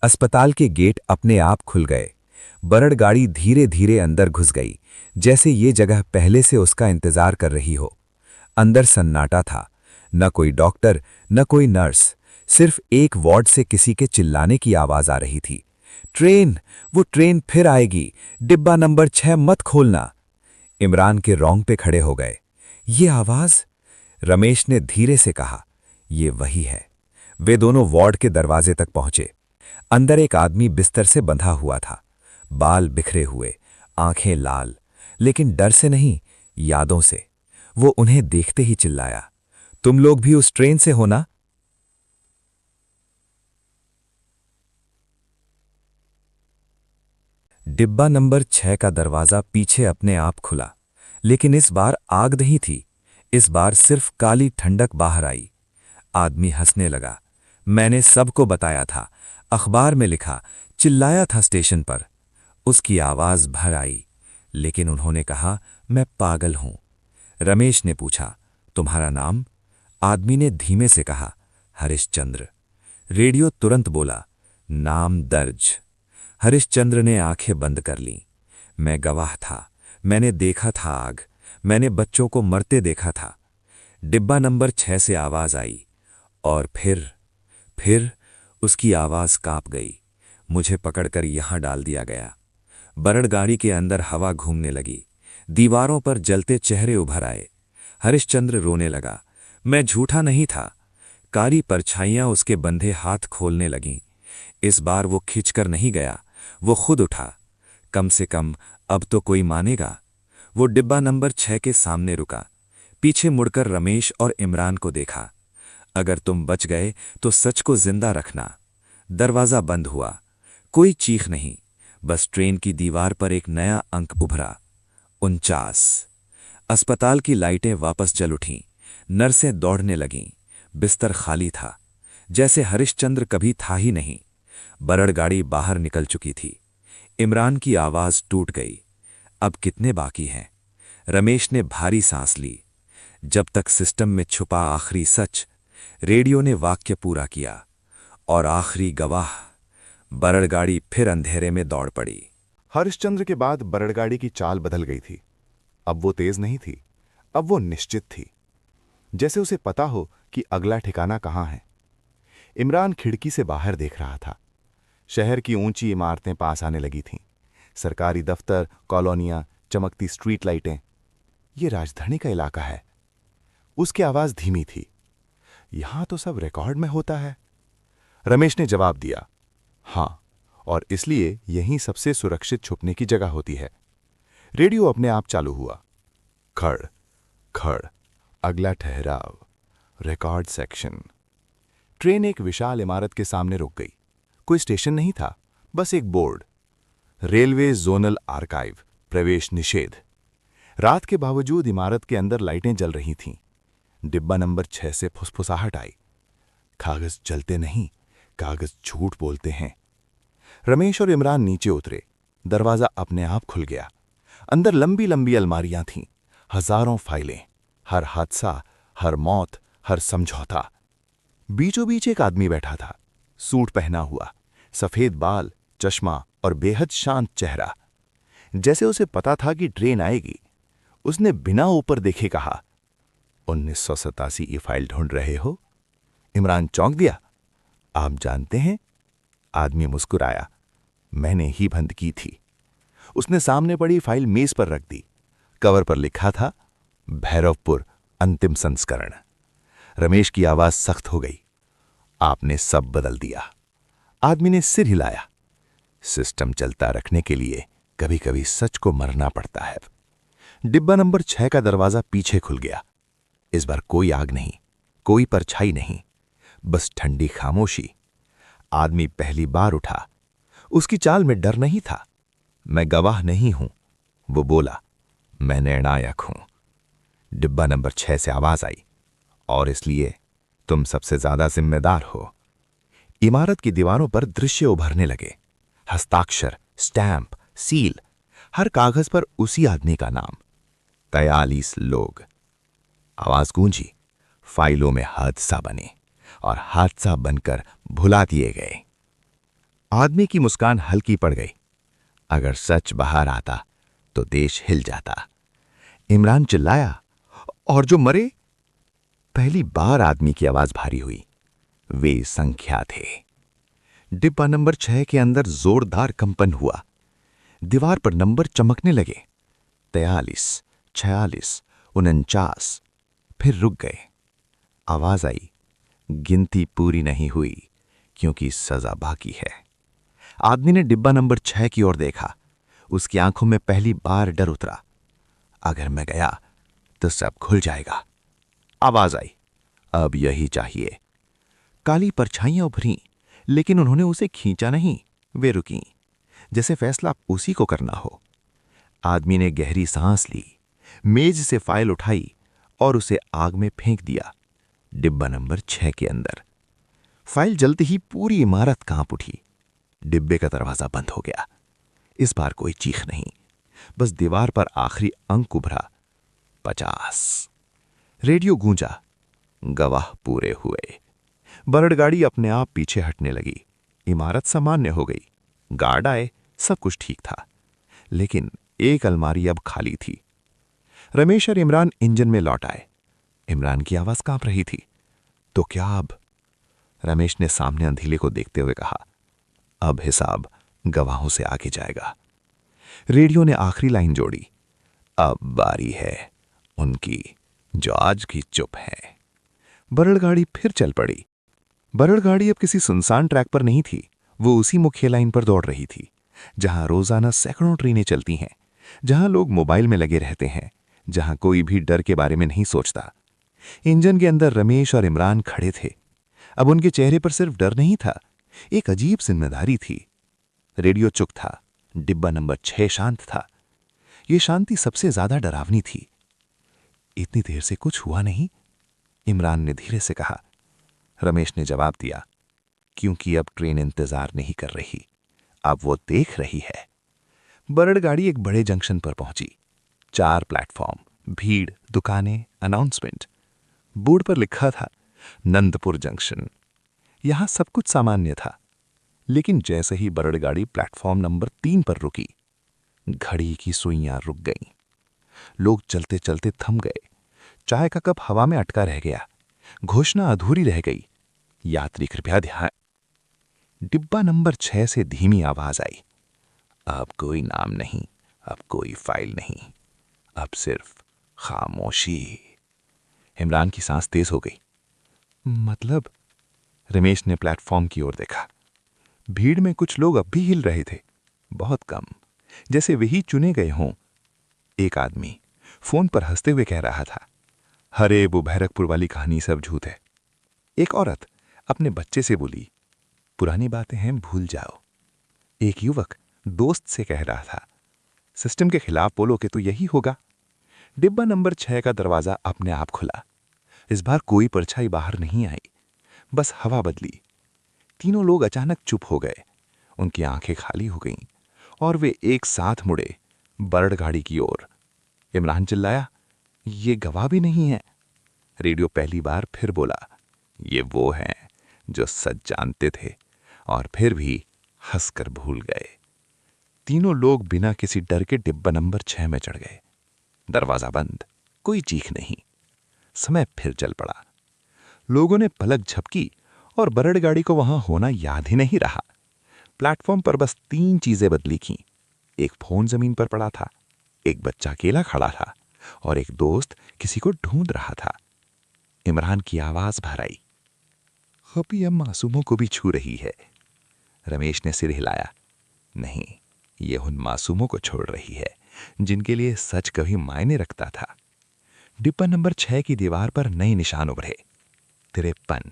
अस्पताल के गेट अपने आप खुल गए। बरड़ गाड़ी धीरे धीरे अंदर घुस गई, जैसे ये जगह पहले से उसका इंतजार कर रही हो। अंदर सन्नाटा था, न कोई डॉक्टर, न कोई नर्स, सिर्फ एक वार्ड से किसी के चिल्लाने की आवाज आ रही थी। ट्रेन, वो ट्रेन फिर आएगी, डिब्बा नंबर 6 मत खोलना। इमरान के रोंग पे खड़े हो गए। ये आवाज? रमेश ने धीरे से कहा, ये वही है। वे दोनों वार्ड के दरवाजे तक पहुंचे। अंदर एक आदमी बिस्तर से बंधा हुआ था, बाल बिखरे हुए, आंखें लाल, लेकिन डर से नहीं, यादों से। वो उन्हें देखते ही चिल्लाया, तुम लोग भी उस ट्रेन से हो ना? डिब्बा नंबर 6 का दरवाजा पीछे अपने आप खुला, लेकिन इस बार आग नहीं थी। इस बार सिर्फ काली ठंडक बाहर आई। आदमी हंसने लगा। मैंने सबको बताया था, अखबार में लिखा, चिल्लाया था स्टेशन पर। उसकी आवाज भर आई, लेकिन उन्होंने कहा, मैं पागल हूं। रमेश ने पूछा, तुम्हारा नाम? आदमी ने धीमे से कहा, हरिश्चंद्र। रेडियो तुरंत बोला, नाम दर्ज। हरिश्चंद्र ने आंखें बंद कर लीं। मैं गवाह था, मैंने देखा था आग, मैंने बच्चों को मरते देखा था। डिब्बा नंबर 6 से आवाज आई, और फिर उसकी आवाज कांप गई। मुझे पकड़कर यहां डाल दिया गया। बरड़ गाड़ी के अंदर हवा घूमने लगी, दीवारों पर जलते चेहरे उभर आए। हरिश्चंद्र रोने लगा। मैं झूठा नहीं था। कारी परछाइयां उसके बंधे हाथ खोलने लगीं। इस बार वो खिंचकर नहीं गया, वो खुद उठा। कम से कम अब तो कोई मानेगा। वो डिब्बा नंबर 6 के सामने रुका, पीछे मुड़कर रमेश और इमरान को देखा। अगर तुम बच गए तो सच को जिंदा रखना। दरवाजा बंद हुआ। कोई चीख नहीं, बस ट्रेन की दीवार पर एक नया अंक उभरा, 49। अस्पताल की लाइटें वापस जल उठीं, नर्सें दौड़ने लगीं। बिस्तर खाली था, जैसे हरिश्चंद्र कभी था ही नहीं। बरड़ गाड़ी बाहर निकल चुकी थी। इमरान की आवाज टूट गई, अब कितने बाकी हैं? रमेश ने भारी सांस ली। जब तक सिस्टम में छुपा आखिरी सच। रेडियो ने वाक्य पूरा किया, और आखिरी गवाह। बरड़ गाड़ी फिर अंधेरे में दौड़ पड़ी। हरिश्चंद्र के बाद बरड़ गाड़ी की चाल बदल गई थी। अब वो तेज नहीं थी, अब वो निश्चित थी, जैसे उसे पता हो कि अगला ठिकाना कहां है। इमरान खिड़की से बाहर देख रहा था। शहर की ऊंची इमारतें पास आने लगी थीं, सरकारी दफ्तर, कॉलोनियां, चमकती स्ट्रीट लाइटें। ये राजधानी का इलाका है। उसकी आवाज धीमी थी, यहां तो सब रिकॉर्ड में होता है। रमेश ने जवाब दिया, हां, और इसलिए यहीं सबसे सुरक्षित छुपने की जगह होती है। रेडियो अपने आप चालू हुआ। खड़ खड़, अगला ठहराव, रिकॉर्ड सेक्शन। ट्रेन एक विशाल इमारत के सामने रुक गई। कोई स्टेशन नहीं था, बस एक बोर्ड, रेलवे जोनल आर्काइव, प्रवेश निषेध। रात के बावजूद इमारत के अंदर लाइटें जल रही थीं। डिब्बा नंबर 6 से फुसफुसाहट आई, कागज जलते नहीं, कागज झूठ बोलते हैं। रमेश और इमरान नीचे उतरे। दरवाजा अपने आप खुल गया। अंदर लंबी लंबी अलमारियां थीं, हजारों फाइलें, हर हादसा, हर मौत, हर समझौता। बीचों बीच एक आदमी बैठा था, सूट पहना हुआ, सफेद बाल, चश्मा और बेहद शांत चेहरा। जैसे उसे पता था कि ट्रेन आएगी। उसने बिना ऊपर देखे कहा, 1987 की फाइल ढूंढ रहे हो? इमरान चौंक दिया। आप जानते हैं? आदमी मुस्कुराया। मैंने ही बंद की थी। उसने सामने पड़ी फाइल मेज पर रख दी। कवर पर लिखा था, भैरवपुर अंतिम संस्करण। रमेश की आवाज सख्त हो गई। आपने सब बदल दिया। आदमी ने सिर हिलाया। सिस्टम चलता रखने के लिए कभी कभी सच को मरना पड़ता है। डिब्बा नंबर 6 का दरवाजा पीछे खुल गया। इस बार कोई आग नहीं, कोई परछाई नहीं, बस ठंडी खामोशी। आदमी पहली बार उठा। उसकी चाल में डर नहीं था। मैं गवाह नहीं हूं, वो बोला। मैं निर्णायक हूं। डिब्बा नंबर 6 से आवाज आई, और इसलिए तुम सबसे ज्यादा जिम्मेदार हो। इमारत की दीवारों पर दृश्य उभरने लगे। हस्ताक्षर, स्टैंप, सील, हर कागज पर उसी आदमी का नाम। 43 लोग। आवाज गूंजी। फाइलों में हादसा बने और हादसा बनकर भुला दिए गए। आदमी की मुस्कान हल्की पड़ गई। अगर सच बाहर आता तो देश हिल जाता। इमरान चिल्लाया, और जो मरे? पहली बार आदमी की आवाज भारी हुई। वे संख्या थे। डिब्बा नंबर 6 के अंदर जोरदार कंपन हुआ। दीवार पर नंबर चमकने लगे। 43, 46, 49। फिर रुक गए। आवाज आई, गिनती पूरी नहीं हुई क्योंकि सजा बाकी है। आदमी ने डिब्बा नंबर 6 की ओर देखा। उसकी आंखों में पहली बार डर उतरा। अगर मैं गया तो सब खुल जाएगा। आवाज आई, अब यही चाहिए। काली परछाइयां उभरी, लेकिन उन्होंने उसे खींचा नहीं। वे रुकीं, जैसे फैसला उसी को करना हो। आदमी ने गहरी सांस ली, मेज से फाइल उठाई और उसे आग में फेंक दिया। डिब्बा नंबर 6 के अंदर फाइल जलते ही पूरी इमारत कांप उठी। डिब्बे का दरवाजा बंद हो गया। इस बार कोई चीख नहीं, बस दीवार पर आखिरी अंक उभरा, 50। रेडियो गूंजा, गवाह पूरे हुए। बरड़गाड़ी अपने आप पीछे हटने लगी। इमारत सामान्य हो गई। गार्ड आए, सब कुछ ठीक था, लेकिन एक अलमारी अब खाली थी। रमेश और इमरान इंजन में लौट आए। इमरान की आवाज कांप रही थी। तो क्या अब? रमेश ने सामने अंधेले को देखते हुए कहा, अब हिसाब गवाहों से आगे जाएगा। रेडियो ने आखिरी लाइन जोड़ी, अब बारी है उनकी जो आज की चुप है। बरड़गाड़ी फिर चल पड़ी। बरड़गाड़ी अब किसी सुनसान ट्रैक पर नहीं थी। वो उसी मुख्य लाइन पर दौड़ रही थी, जहां रोजाना सैकड़ों ट्रेनें चलती हैं, जहां लोग मोबाइल में लगे रहते हैं, जहां कोई भी डर के बारे में नहीं सोचता। इंजन के अंदर रमेश और इमरान खड़े थे। अब उनके चेहरे पर सिर्फ डर नहीं था, एक अजीब जिम्मेदारी थी। रेडियो चुप था। डिब्बा नंबर 6 शांत था। यह शांति सबसे ज्यादा डरावनी थी। इतनी देर से कुछ हुआ नहीं, इमरान ने धीरे से कहा। रमेश ने जवाब दिया, क्योंकि अब ट्रेन इंतजार नहीं कर रही, अब वो देख रही है। बरड़गाड़ी एक बड़े जंक्शन पर पहुंची। 4 प्लेटफॉर्म, भीड़, दुकानें, अनाउंसमेंट। बोर्ड पर लिखा था, नंदपुर जंक्शन। यहां सब कुछ सामान्य था, लेकिन जैसे ही बरड़गाड़ी प्लेटफॉर्म नंबर 3 पर रुकी, घड़ी की सुइयां रुक गईं। लोग चलते चलते थम गए। चाय का कप हवा में अटका रह गया। घोषणा अधूरी रह गई, यात्री कृपया ध्यान। डिब्बा नंबर 6 से धीमी आवाज आई, अब कोई नाम नहीं, अब कोई फाइल नहीं, अब सिर्फ खामोशी। इमरान की सांस तेज हो गई। मतलब? रमेश ने प्लेटफॉर्म की ओर देखा। भीड़ में कुछ लोग अब भी हिल रहे थे, बहुत कम, जैसे वही चुने गए हों। एक आदमी फोन पर हंसते हुए कह रहा था, अरे वो भैरकपुर वाली कहानी सब झूठ है। एक औरत अपने बच्चे से बोली, पुरानी बातें हैं, भूल जाओ। एक युवक दोस्त से कह रहा था, सिस्टम के खिलाफ बोलोगे तो यही होगा। डिब्बा नंबर 6 का दरवाजा अपने आप खुला। इस बार कोई परछाई बाहर नहीं आई, बस हवा बदली। तीनों लोग अचानक चुप हो गए। उनकी आंखें खाली हो गईं और वे एक साथ मुड़े बरड़गाड़ी की ओर। इमरान चिल्लाया, ये गवाह भी नहीं है। रेडियो पहली बार फिर बोला, ये वो हैं जो सच जानते थे और फिर भी हंसकर भूल गए। तीनों लोग बिना किसी डर के डिब्बा नंबर 6 में चढ़ गए। दरवाजा बंद, कोई चीख नहीं। समय फिर चल पड़ा। लोगों ने पलक झपकी और बरड़ गाड़ी को वहां होना याद ही नहीं रहा। प्लेटफॉर्म पर बस 3 चीजें बदली थीं। एक फोन जमीन पर पड़ा था, एक बच्चा अकेला खड़ा था और एक दोस्त किसी को ढूंढ रहा था। इमरान की आवाज बाहर आई, "अभी अब मासूमों को भी छू रही है।" रमेश ने सिर हिलाया, "नहीं, ये उन मासूमों को छोड़ रही है जिनके लिए सच कभी मायने रखता था।" डिब्बा नंबर 6 की दीवार पर नए निशान उभरे। 53।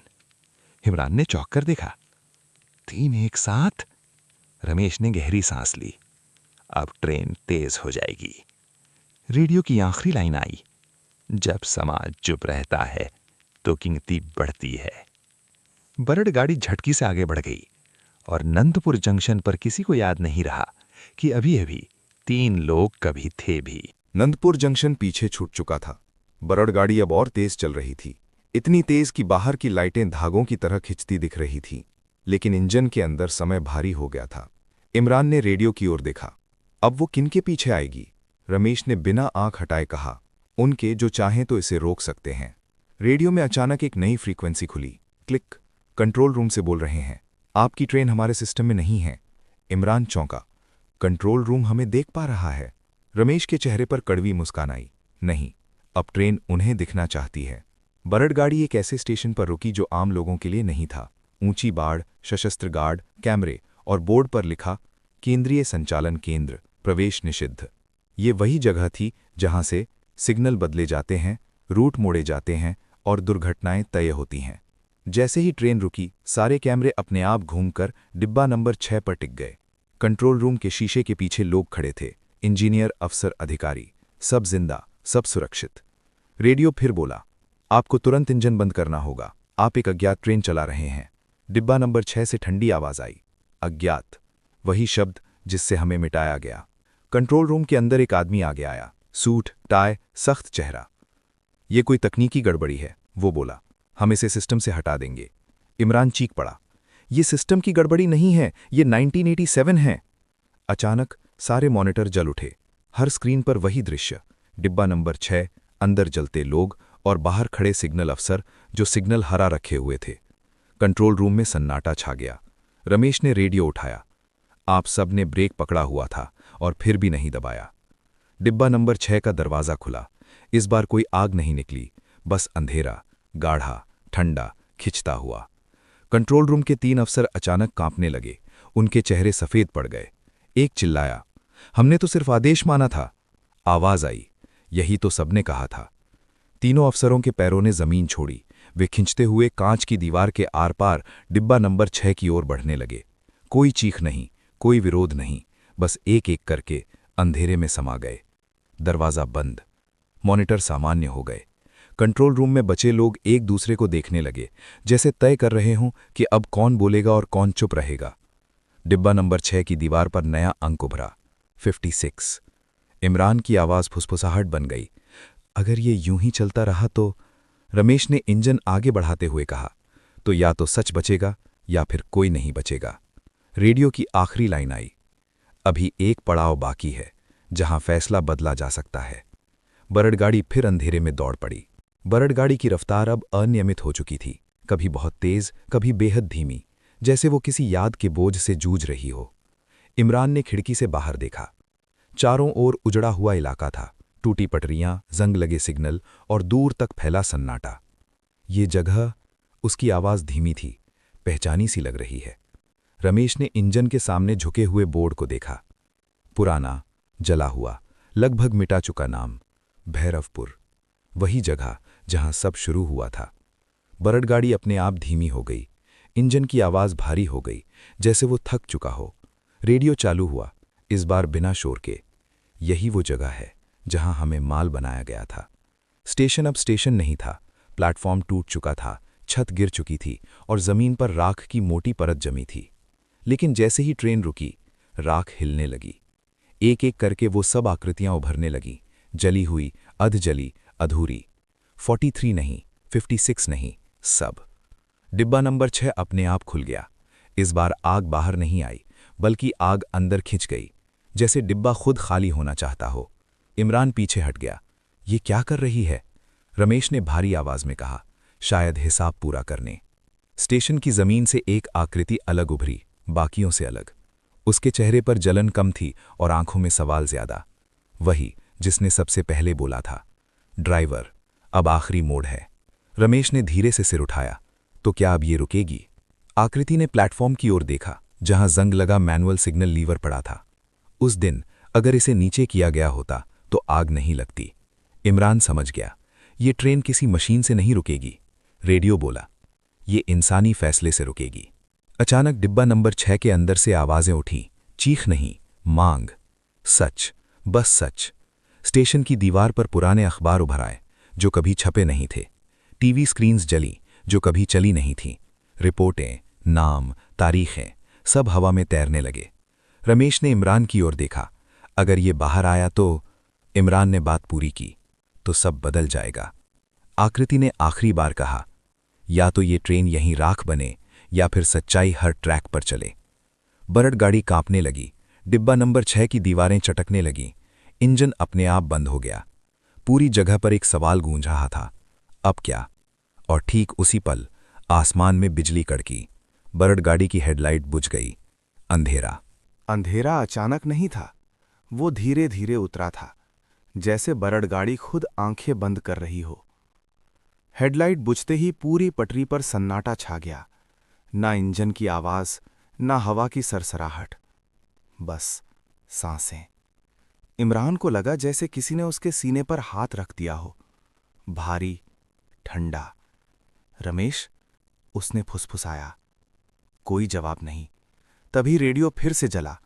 इमरान ने चौंक कर देखा। 3 एक साथ। रमेश ने गहरी सांस ली। अब ट्रेन तेज हो जाएगी। रेडियो की आखिरी लाइन आई, "जब समाज चुप रहता है तो गिनती बढ़ती है।" बरड़ गाड़ी झटकी से आगे बढ़ गई और नंदपुर जंक्शन पर किसी को याद नहीं रहा कि अभी अभी 3 लोग कभी थे भी। नंदपुर जंक्शन पीछे छूट चुका था। बरड़ गाड़ी अब और तेज चल रही थी, इतनी तेज कि बाहर की लाइटें धागों की तरह खिंचती दिख रही थीं। लेकिन इंजन के अंदर समय भारी हो गया था। इमरान ने रेडियो की ओर देखा। अब वो किनके पीछे आएगी? रमेश ने बिना आंख हटाए कहा, "उनके जो चाहें तो इसे रोक सकते हैं।" रेडियो में अचानक एक नई फ्रीक्वेंसी खुली। क्लिक। कंट्रोल रूम से बोल रहे हैं, "आपकी ट्रेन हमारे सिस्टम में नहीं है।" इमरान चौंका। कंट्रोल रूम हमें देख पा रहा है। रमेश के चेहरे पर कड़वी मुस्कान आई। नहीं, अब ट्रेन उन्हें दिखना चाहती है। बरड़ गाड़ी एक ऐसे स्टेशन पर रुकी जो आम लोगों के लिए नहीं था। ऊंची बाड़, सशस्त्र गार्ड, कैमरे और बोर्ड पर लिखा, "केंद्रीय संचालन केंद्र, प्रवेश निषिद्ध।" ये वही जगह थी जहां से सिग्नल बदले जाते हैं, रूट मोड़े जाते हैं और दुर्घटनाएं तय होती हैं। जैसे ही ट्रेन रुकी, सारे कैमरे अपने आप घूमकर डिब्बा नंबर 6 पर टिक गए। कंट्रोल रूम के शीशे के पीछे लोग खड़े थे, इंजीनियर, अफसर, अधिकारी, सब जिंदा, सब सुरक्षित। रेडियो फिर बोला, "आपको तुरंत इंजन बंद करना होगा, आप एक अज्ञात ट्रेन चला रहे हैं।" डिब्बा नंबर 6 से ठंडी आवाज आई, "अज्ञात, वही शब्द जिससे हमें मिटाया गया।" कंट्रोल रूम के अंदर एक आदमी आगे आया, सूट, टाई, सख्त चेहरा। "ये कोई तकनीकी गड़बड़ी है," वो बोला, "हम इसे सिस्टम से हटा देंगे।" इमरान चीख पड़ा, "ये सिस्टम की गड़बड़ी नहीं है, ये 1987 है।" अचानक सारे मॉनिटर जल उठे। हर स्क्रीन पर वही दृश्य, डिब्बा नंबर 6, अंदर जलते लोग और बाहर खड़े सिग्नल अफसर जो सिग्नल हरा रखे हुए थे। कंट्रोल रूम में सन्नाटा छा गया। रमेश ने रेडियो उठाया। आप सब ने ब्रेक पकड़ा हुआ था और फिर भी नहीं दबाया। डिब्बा नंबर 6 का दरवाजा खुला। इस बार कोई आग नहीं निकली, बस अंधेरा, गाढ़ा, ठंडा, खिंचता हुआ। कंट्रोल रूम के 3 अफसर अचानक कांपने लगे। उनके चेहरे सफेद पड़ गए। एक चिल्लाया, "हमने तो सिर्फ आदेश माना था।" आवाज आई, "यही तो सबने कहा था।" तीनों अफसरों के पैरों ने जमीन छोड़ी। वे खिंचते हुए कांच की दीवार के आर पार डिब्बा नंबर 6 की ओर बढ़ने लगे। कोई चीख नहीं, कोई विरोध नहीं, बस एक एक करके अंधेरे में समा गए। दरवाजा बंद। मॉनिटर सामान्य हो गए। कंट्रोल रूम में बचे लोग एक दूसरे को देखने लगे, जैसे तय कर रहे हों कि अब कौन बोलेगा और कौन चुप रहेगा। डिब्बा नंबर 6 की दीवार पर नया अंक उभरा, 56। इमरान की आवाज फुसफुसाहट बन गई, "अगर ये यूं ही चलता रहा तो..." रमेश ने इंजन आगे बढ़ाते हुए कहा, "तो या तो सच बचेगा या फिर कोई नहीं बचेगा।" रेडियो की आखिरी लाइन आई, "अभी एक पड़ाव बाकी है जहां फैसला बदला जा सकता है।" बरड़ गाड़ी फिर अंधेरे में दौड़ पड़ी। बरड़ गाड़ी की रफ्तार अब अनियमित हो चुकी थी, कभी बहुत तेज, कभी बेहद धीमी, जैसे वो किसी याद के बोझ से जूझ रही हो। इमरान ने खिड़की से बाहर देखा। चारों ओर उजड़ा हुआ इलाका था, टूटी पटरियां, जंग लगे सिग्नल और दूर तक फैला सन्नाटा। ये जगह, उसकी आवाज धीमी थी, पहचानी सी लग रही है। रमेश ने इंजन के सामने झुके हुए बोर्ड को देखा। पुराना, जला हुआ, लगभग मिटा चुका नाम, भैरवपुर। वही जगह जहां सब शुरू हुआ था। बरड़ गाड़ी अपने आप धीमी हो गई। इंजन की आवाज भारी हो गई, जैसे वो थक चुका हो। रेडियो चालू हुआ, इस बार बिना शोर के, "यही वो जगह है जहां हमें माल बनाया गया था।" स्टेशन अब स्टेशन नहीं था। प्लेटफॉर्म टूट चुका था, छत गिर चुकी थी और जमीन पर राख की मोटी परत जमी थी। लेकिन जैसे ही ट्रेन रुकी, राख हिलने लगी। एक एक करके वो सब आकृतियां उभरने लगीं, जली हुई, अधजली, अधूरी। 43 नहीं, 56 नहीं, सब। डिब्बा नंबर 6 अपने आप खुल गया। इस बार आग बाहर नहीं आई, बल्कि आग अंदर खिंच गई, जैसे डिब्बा खुद खाली होना चाहता हो। इमरान पीछे हट गया। ये क्या कर रही है? रमेश ने भारी आवाज में कहा, शायद हिसाब पूरा करने। स्टेशन की जमीन से एक आकृति अलग उभरी, बाकियों से अलग। उसके चेहरे पर जलन कम थी और आंखों में सवाल ज्यादा। वही जिसने सबसे पहले बोला था, ड्राइवर, अब आखिरी मोड़ है। रमेश ने धीरे से सिर उठाया, तो क्या अब ये रुकेगी? आकृति ने प्लेटफॉर्म की ओर देखा, जहां जंग लगा मैनुअल सिग्नल लीवर पड़ा था। उस दिन अगर इसे नीचे किया गया होता तो आग नहीं लगती। इमरान समझ गया, ये ट्रेन किसी मशीन से नहीं रुकेगी। रेडियो बोला, ये इंसानी फैसले से रुकेगी। अचानक डिब्बा नंबर 6 के अंदर से आवाजें उठीं, चीख नहीं, मांग, सच, बस सच। स्टेशन की दीवार पर पुराने अखबार उभर आए, जो कभी छपे नहीं थे। टीवी स्क्रीन्स जली, जो कभी चली नहीं थीं। रिपोर्टें, नाम, तारीखें, सब हवा में तैरने लगे। रमेश ने इमरान की ओर देखा, अगर ये बाहर आया तो? इमरान ने बात पूरी की, तो सब बदल जाएगा। आकृति ने आखिरी बार कहा, या तो ये ट्रेन यहीं राख बने, या फिर सच्चाई हर ट्रैक पर चले। बरड़ गाड़ी कांपने लगी, डिब्बा नंबर 6 की दीवारें चटकने लगीं, इंजन अपने आप बंद हो गया। पूरी जगह पर एक सवाल गूंज रहा था, अब क्या? और ठीक उसी पल आसमान में बिजली कड़की, बरड़ गाड़ी की हेडलाइट बुझ गई। अंधेरा। अंधेरा अचानक नहीं था, वो धीरे धीरे उतरा था, जैसे बरड़ गाड़ी खुद आंखें बंद कर रही हो। हेडलाइट बुझते ही पूरी पटरी पर सन्नाटा छा गया। ना इंजन की आवाज, ना हवा की सरसराहट, बस सांसें। इमरान को लगा जैसे किसी ने उसके सीने पर हाथ रख दिया हो, भारी, ठंडा। रमेश, उसने फुसफुसाया। कोई जवाब नहीं। तभी रेडियो फिर से जला,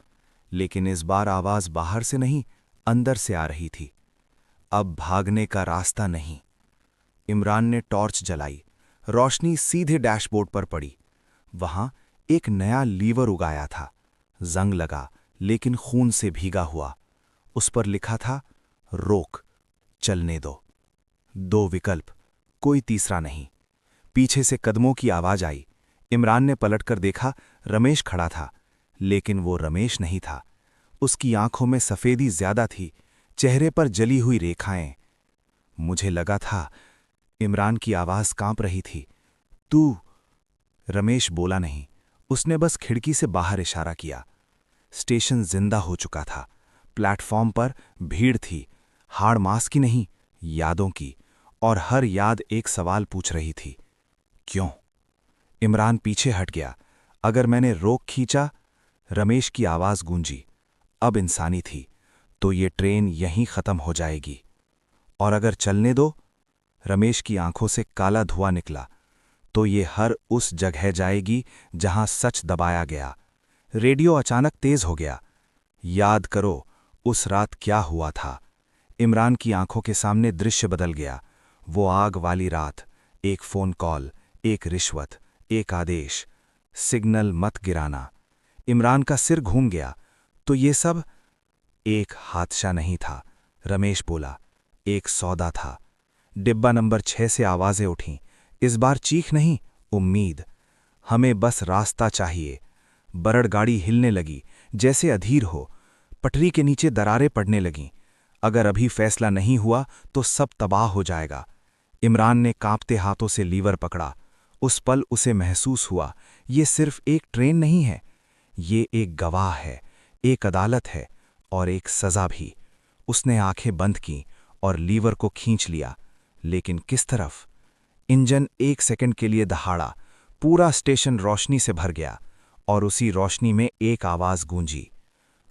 लेकिन इस बार आवाज बाहर से नहीं, अंदर से आ रही थी। अब भागने का रास्ता नहीं। इमरान ने टॉर्च जलाई, रोशनी सीधे डैशबोर्ड पर पड़ी। वहां एक नया लीवर उगाया था, जंग लगा लेकिन खून से भीगा हुआ। उस पर लिखा था, रोक, चलने दो। दो विकल्प, कोई तीसरा नहीं। पीछे से कदमों की आवाज आई। इमरान ने पलटकर देखा, रमेश खड़ा था, लेकिन वो रमेश नहीं था। उसकी आंखों में सफेदी ज्यादा थी, चेहरे पर जली हुई रेखाएं। मुझे लगा था। इमरान की आवाज कांप रही थी, तू? रमेश बोला नहीं, उसने बस खिड़की से बाहर इशारा किया। स्टेशन जिंदा हो चुका था। प्लेटफॉर्म पर भीड़ थी, हाड़ मास की नहीं, यादों की, और हर याद एक सवाल पूछ रही थी, क्यों? इमरान पीछे हट गया। अगर मैंने रोक खींचा? रमेश की आवाज गूंजी, अब इंसानी थी, तो ये ट्रेन यहीं खत्म हो जाएगी। और अगर चलने दो? रमेश की आंखों से काला धुआं निकला, तो ये हर उस जगह जाएगी जहां सच दबाया गया। रेडियो अचानक तेज हो गया। याद करो, उस रात क्या हुआ था। इमरान की आंखों के सामने दृश्य बदल गया। वो आग वाली रात, एक फोन कॉल, एक रिश्वत, एक आदेश, सिग्नल मत गिराना। इमरान का सिर घूम गया। तो ये सब एक हादसा नहीं था, रमेश बोला, एक सौदा था। डिब्बा नंबर 6 से आवाजें उठीं, इस बार चीख नहीं, उम्मीद। हमें बस रास्ता चाहिए। बरड़ गाड़ी हिलने लगी, जैसे अधीर हो। पटरी के नीचे दरारें पड़ने लगीं। अगर अभी फैसला नहीं हुआ तो सब तबाह हो जाएगा। इमरान ने कांपते हाथों से लीवर पकड़ा। उस पल उसे महसूस हुआ, ये सिर्फ एक ट्रेन नहीं है, ये एक गवाह है, एक अदालत है, और एक सजा भी। उसने आंखें बंद की और लीवर को खींच लिया, लेकिन किस तरफ? इंजन एक सेकंड के लिए दहाड़ा। पूरा स्टेशन रोशनी से भर गया, और उसी रोशनी में एक आवाज गूंजी,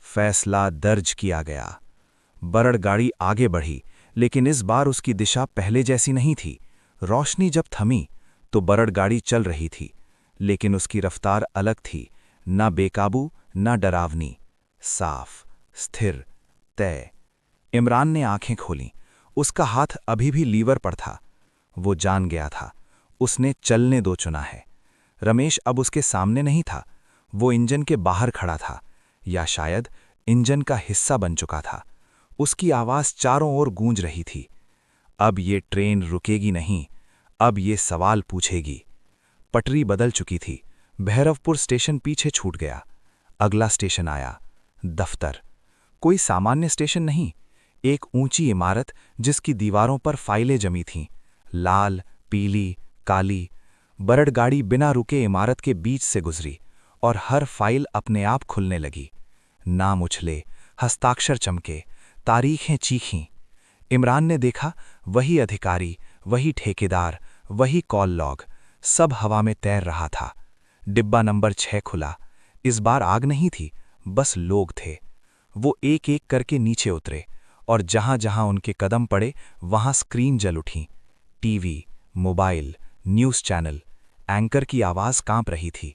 फैसला दर्ज किया गया। बरड़ गाड़ी आगे बढ़ी, लेकिन इस बार उसकी दिशा पहले जैसी नहीं थी। रोशनी जब थमी तो बरड़ गाड़ी चल रही थी, लेकिन उसकी रफ्तार अलग थी, ना बेकाबू, ना डरावनी, साफ, स्थिर, तय। इमरान ने आंखें खोलीं। उसका हाथ अभी भी लीवर पर था। वो जान गया था, उसने चलने दो चुना है। रमेश अब उसके सामने नहीं था, वो इंजन के बाहर खड़ा था, या शायद इंजन का हिस्सा बन चुका था। उसकी आवाज चारों ओर गूंज रही थी, अब ये ट्रेन रुकेगी नहीं, अब ये सवाल पूछेगी। पटरी बदल चुकी थी। भैरवपुर स्टेशन पीछे छूट गया। अगला स्टेशन आया, दफ्तर। कोई सामान्य स्टेशन नहीं, एक ऊंची इमारत जिसकी दीवारों पर फाइलें जमी थीं, लाल, पीली, काली। बरड़ गाड़ी बिना रुके इमारत के बीच से गुजरी और हर फाइल अपने आप खुलने लगी। नाम उछले, हस्ताक्षर चमके, तारीखें चीखीं। इमरान ने देखा, वही अधिकारी, वही ठेकेदार, वही कॉल लॉग, सब हवा में तैर रहा था। डिब्बा नंबर 6 खुला। इस बार आग नहीं थी, बस लोग थे। वो एक एक करके नीचे उतरे और जहां जहां उनके कदम पड़े वहां स्क्रीन जल उठी। TV, mobile, news channel. Anchor की आवाज कांप रही थी।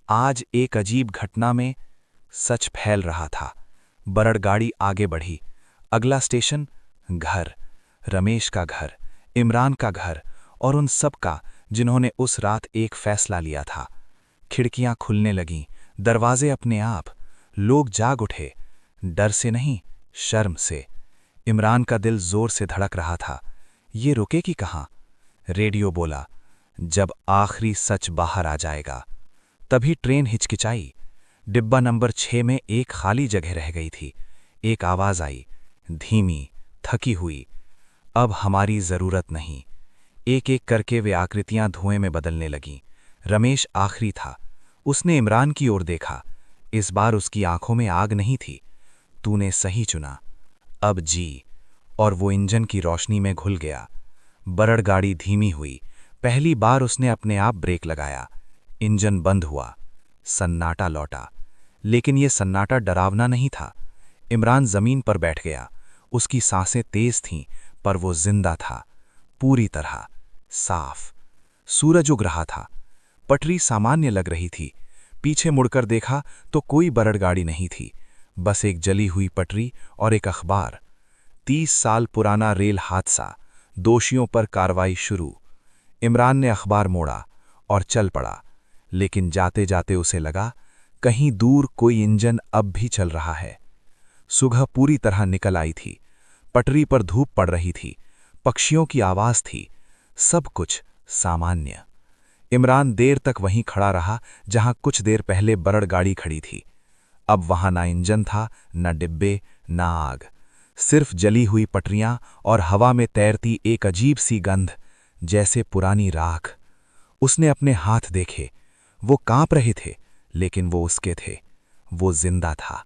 आज एक अजीब घटना में सच फैल रहा था। बरड़ गाड़ी आगे बढ़ी। अगला स्टेशन घर। रमेश का घर, इमरान का घर और उन सब का जिन्होंने उस रात एक फैसला लिया था। खिड़कियां खुलने लगीं, दरवाजे अपने आप। लोग जाग उठे, डर से नहीं, शर्म से। इमरान का दिल जोर से धड़क रहा था। ये रुकेगी कहाँ? रेडियो बोला, जब आखिरी सच बाहर आ जाएगा। तभी ट्रेन हिचकिचाई। डिब्बा नंबर 6 में एक खाली जगह रह गई थी। एक आवाज आई, धीमी, थकी हुई, अब हमारी जरूरत नहीं। एक एक करके वे आकृतियां धुएं में बदलने लगीं। रमेश आखिरी था। उसने इमरान की ओर देखा। इस बार उसकी आंखों में आग नहीं थी। तूने सही चुना, अब जी। और वो इंजन की रोशनी में घुल गया। बरड़ गाड़ी धीमी हुई। पहली बार उसने अपने आप ब्रेक लगाया। इंजन बंद हुआ। सन्नाटा लौटा। लेकिन यह सन्नाटा डरावना नहीं था। इमरान जमीन पर बैठ गया। उसकी सांसें तेज थीं, पर वो जिंदा था, पूरी तरह साफ। सूरज उग रहा था। पटरी सामान्य लग रही थी। पीछे मुड़कर देखा तो कोई बरड़ गाड़ी नहीं थी, बस एक जली हुई पटरी और एक अखबार। 30 साल पुराना रेल हादसा, दोषियों पर कार्रवाई शुरू। इमरान ने अखबार मोड़ा और चल पड़ा, लेकिन जाते जाते उसे लगा, कहीं दूर कोई इंजन अब भी चल रहा है। सुबह पूरी तरह निकल आई थी। पटरी पर धूप पड़ रही थी, पक्षियों की आवाज थी, सब कुछ सामान्य। इमरान देर तक वहीं खड़ा रहा जहां कुछ देर पहले बरड़ गाड़ी खड़ी थी। अब वहां ना इंजन था, ना डिब्बे, ना आग, सिर्फ जली हुई पटरियां और हवा में तैरती एक अजीब सी गंध, जैसे पुरानी राख। उसने अपने हाथ देखे। वो कांप रहे थे, लेकिन वो उसके थे। वो जिंदा था,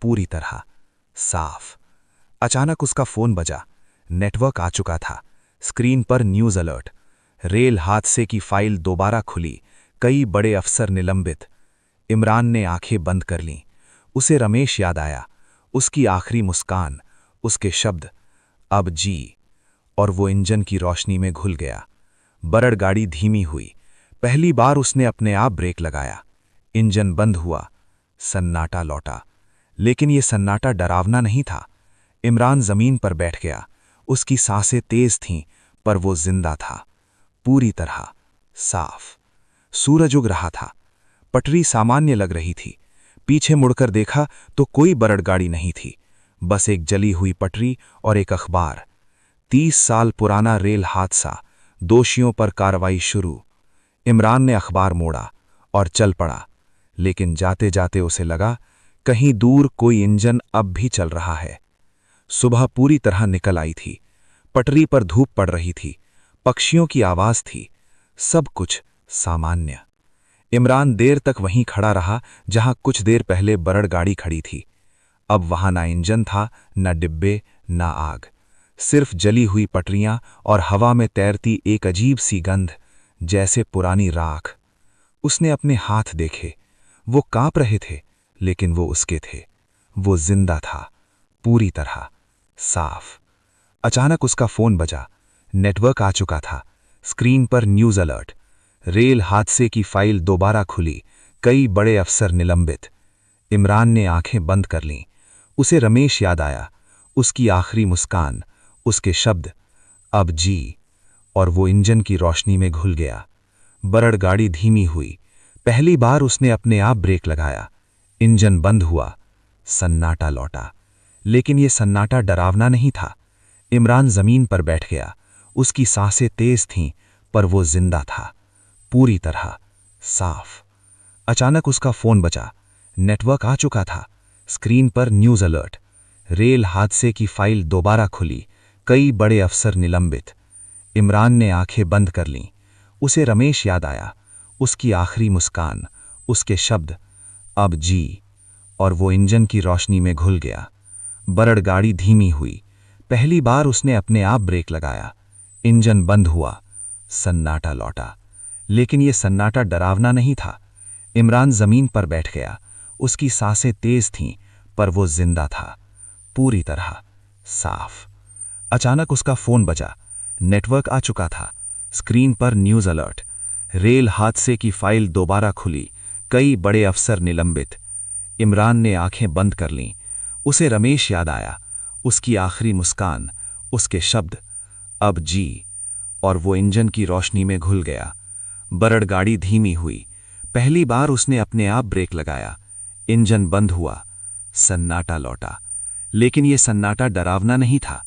पूरी तरह साफ। अचानक उसका फोन बजा। नेटवर्क आ चुका था। स्क्रीन पर न्यूज़ अलर्ट। रेल हादसे की फाइल दोबारा खुली, कई बड़े अफसर निलंबित। इमरान ने आंखें बंद कर लीं। उसे रमेश याद आया, उसकी आखिरी मुस्कान, उसके शब्द, अब जी। और वो इंजन की रोशनी में घुल गया। बरड़ गाड़ी धीमी हुई। पहली बार उसने अपने आप ब्रेक लगाया। इंजन बंद हुआ। सन्नाटा लौटा, लेकिन ये सन्नाटा डरावना नहीं था। इमरान जमीन पर बैठ गया। उसकी सांसें तेज थीं, पर वो जिंदा था, पूरी तरह साफ। सूरज उग रहा था। पटरी सामान्य लग रही थी। पीछे मुड़कर देखा तो कोई बरड़ गाड़ी नहीं थी, बस एक जली हुई पटरी और एक अखबार। 30 साल पुराना रेल हादसा, दोषियों पर कार्रवाई शुरू। इमरान ने अखबार मोड़ा और चल पड़ा, लेकिन जाते जाते उसे लगा, कहीं दूर कोई इंजन अब भी चल रहा है। सुबह पूरी तरह निकल आई थी। पटरी पर धूप पड़ रही थी, पक्षियों की आवाज थी, सब कुछ सामान्य। इमरान देर तक वहीं खड़ा रहा जहां कुछ देर पहले बरड़ गाड़ी खड़ी थी। अब वहां ना इंजन था, ना डिब्बे, ना आग, सिर्फ जली हुई पटरियां और हवा में तैरती एक अजीब सी गंध, जैसे पुरानी राख। उसने अपने हाथ देखे। वो कांप रहे थे, लेकिन वो उसके थे। वो जिंदा था, पूरी तरह साफ। अचानक उसका फोन बजा। नेटवर्क आ चुका था। स्क्रीन पर न्यूज़ अलर्ट। रेल हादसे की फाइल दोबारा खुली, कई बड़े अफसर निलंबित। इमरान ने आंखें बंद कर लीं। उसे रमेश याद आया, उसकी आखिरी मुस्कान, उसके शब्द, अब जी। और वो इंजन की रोशनी में घुल गया। बरड़ गाड़ी धीमी हुई। पहली बार उसने अपने आप ब्रेक लगाया। इंजन बंद हुआ। सन्नाटा लौटा, लेकिन ये सन्नाटा डरावना नहीं था। इमरान जमीन पर बैठ गया। उसकी सांसें तेज थीं, पर वो जिंदा था, पूरी तरह साफ। अचानक उसका फोन बजा। नेटवर्क आ चुका था। स्क्रीन पर न्यूज अलर्ट। रेल हादसे की फाइल दोबारा खुली, कई बड़े अफसर निलंबित। इमरान ने आंखें बंद कर लीं। उसे रमेश याद आया, उसकी आखिरी मुस्कान, उसके शब्द, अब जी। और वो इंजन की रोशनी में घुल गया। बरड़ गाड़ी धीमी हुई। पहली बार उसने अपने आप ब्रेक लगाया। इंजन बंद हुआ। सन्नाटा लौटा। लेकिन ये सन्नाटा डरावना नहीं था। इमरान जमीन पर बैठ गया। उसकी सांसें तेज थीं, पर वो जिंदा था, पूरी तरह साफ। अचानक उसका फोन बजा। नेटवर्क आ चुका था। स्क्रीन पर न्यूज अलर्ट। रेल हादसे की फाइल दोबारा खुली, कई बड़े अफसर निलंबित। इमरान ने आंखें बंद कर लीं। उसे रमेश याद आया, उसकी आखिरी मुस्कान, उसके शब्द, अब जी। और वो इंजन की रोशनी में घुल गया। बरड़ गाड़ी धीमी हुई। पहली बार उसने अपने आप ब्रेक लगाया। इंजन बंद हुआ। सन्नाटा लौटा। लेकिन यह सन्नाटा डरावना नहीं था।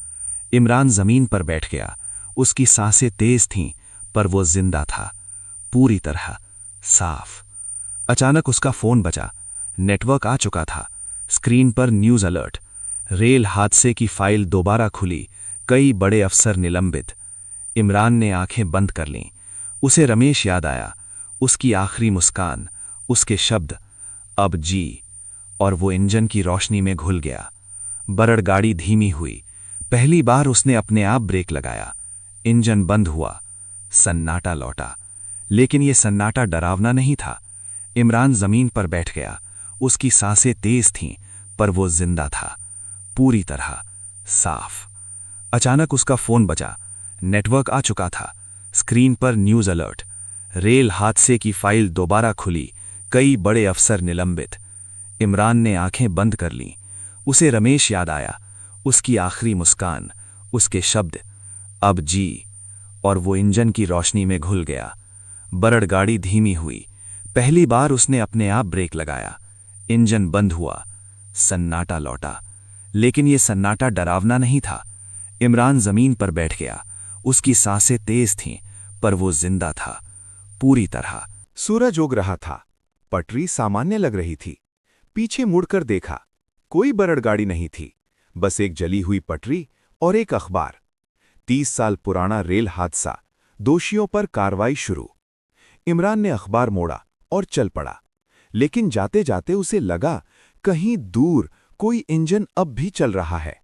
इमरान जमीन पर बैठ गया। उसकी सांसें तेज थीं, पर वो जिंदा था, पूरी तरह साफ। अचानक उसका फोन बजा। नेटवर्क आ चुका था। स्क्रीन पर न्यूज अलर्ट। रेल हादसे की फाइल दोबारा खुली, कई बड़े अफसर निलंबित। इमरान ने आंखें बंद कर लीं। उसे रमेश याद आया, उसकी आखिरी मुस्कान, उसके शब्द, अब जी। और वो इंजन की रोशनी में घुल गया। बरड़ गाड़ी धीमी हुई। पहली बार उसने अपने आप ब्रेक लगाया। इंजन बंद हुआ। सन्नाटा लौटा। लेकिन यह सन्नाटा डरावना नहीं था। इमरान जमीन पर बैठ गया। उसकी सांसें तेज थीं, पर वो जिंदा था, पूरी तरह साफ। अचानक उसका फोन बजा। नेटवर्क आ चुका था। स्क्रीन पर न्यूज अलर्ट। रेल हादसे की फाइल दोबारा खुली, कई बड़े अफसर निलंबित। इमरान ने आंखें बंद कर लीं। उसे रमेश याद आया, उसकी आखिरी मुस्कान, उसके शब्द, अब जी। और वो इंजन की रोशनी में घुल गया। बरड़ गाड़ी धीमी हुई। पहली बार उसने अपने आप ब्रेक लगाया। इंजन बंद हुआ। सन्नाटा लौटा। लेकिन यह सन्नाटा डरावना नहीं था। इमरान जमीन पर बैठ गया। उसकी सांसें तेज थीं, पर वो जिंदा था, पूरी तरह। सूरज उग रहा था। पटरी सामान्य लग रही थी। पीछे मुड़कर देखा, कोई बरड़ गाड़ी नहीं थी, बस एक जली हुई पटरी और एक अखबार। 30 साल पुराना रेल हादसा, दोषियों पर कार्रवाई शुरू। इमरान ने अखबार मोड़ा और चल पड़ा। लेकिन जाते जाते उसे लगा, कहीं दूर कोई इंजन अब भी चल रहा है।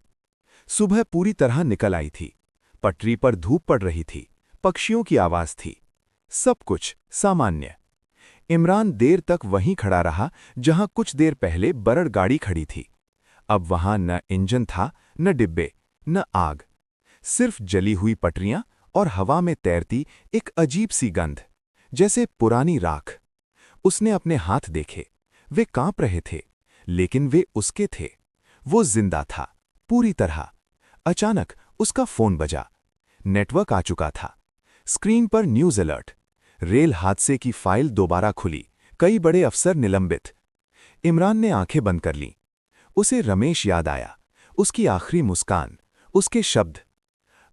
सुबह पूरी तरह निकल आई थी। पटरी पर धूप पड़ रही थी, पक्षियों की आवाज थी, सब कुछ सामान्य। इमरान देर तक वहीं खड़ा रहा जहां कुछ देर पहले बरड़ गाड़ी खड़ी थी। अब वहां न इंजन था, न डिब्बे, न आग, सिर्फ जली हुई पटरियां और हवा में तैरती एक अजीब सी गंध, जैसे पुरानी राख। उसने अपने हाथ देखे, वे कांप रहे थे, लेकिन वे उसके थे। वो जिंदा था, पूरी तरह। अचानक उसका फोन बजा। नेटवर्क आ चुका था। स्क्रीन पर न्यूज अलर्ट। रेल हादसे की फाइल दोबारा खुली, कई बड़े अफसर निलंबित। इमरान ने आंखें बंद कर लीं। उसे रमेश याद आया, उसकी आखिरी मुस्कान, उसके शब्द,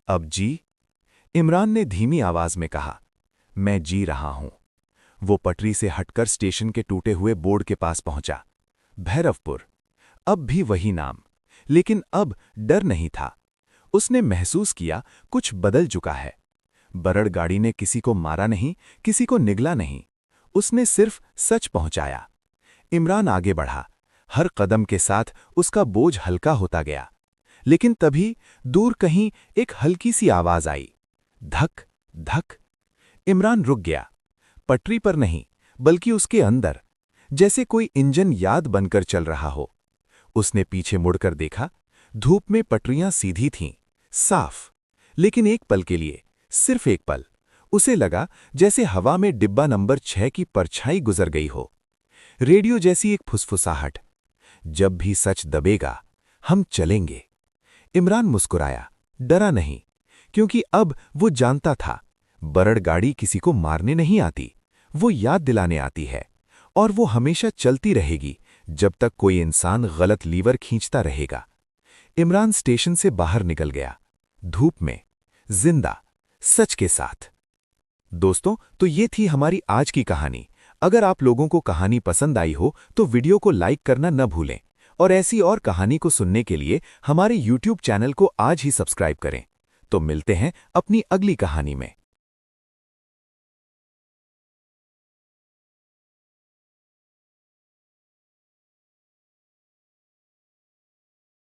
अब जी। इमरान ने धीमी आवाज में कहा, मैं जी रहा हूं। वो पटरी से हटकर स्टेशन के टूटे हुए बोर्ड के पास पहुंचा। भैरवपुर। अब भी वही नाम, लेकिन अब डर नहीं था। उसने महसूस किया कुछ बदल चुका है। बरड़ गाड़ी ने किसी को मारा नहीं, किसी को निगला नहीं, उसने सिर्फ सच पहुंचाया। इमरान आगे बढ़ा। हर कदम के साथ उसका बोझ हल्का होता गया। लेकिन तभी दूर कहीं एक हल्की सी आवाज आई, धक धक। इमरान रुक गया। पटरी पर नहीं, बल्कि उसके अंदर, जैसे कोई इंजन याद बनकर चल रहा हो। उसने पीछे मुड़कर देखा। धूप में पटरियां सीधी थीं, साफ। लेकिन एक पल के लिए, सिर्फ एक पल, उसे लगा जैसे हवा में डिब्बा नंबर 6 की परछाई गुजर गई हो। रेडियो जैसी एक फुसफुसाहट, जब भी सच दबेगा हम चलेंगे। इमरान मुस्कुराया, डरा नहीं, क्योंकि अब वो जानता था, बरड़ गाड़ी किसी को मारने नहीं आती, वो याद दिलाने आती है। और वो हमेशा चलती रहेगी जब तक कोई इंसान गलत लीवर खींचता रहेगा। इमरान स्टेशन से बाहर निकल गया, धूप में, जिंदा, सच के साथ। दोस्तों, तो ये थी हमारी आज की कहानी। अगर आप लोगों को कहानी पसंद आई हो तो वीडियो को लाइक करना न भूलें और ऐसी और कहानी को सुनने के लिए हमारे YouTube चैनल को आज ही सब्सक्राइब करें। तो मिलते हैं अपनी अगली कहानी में।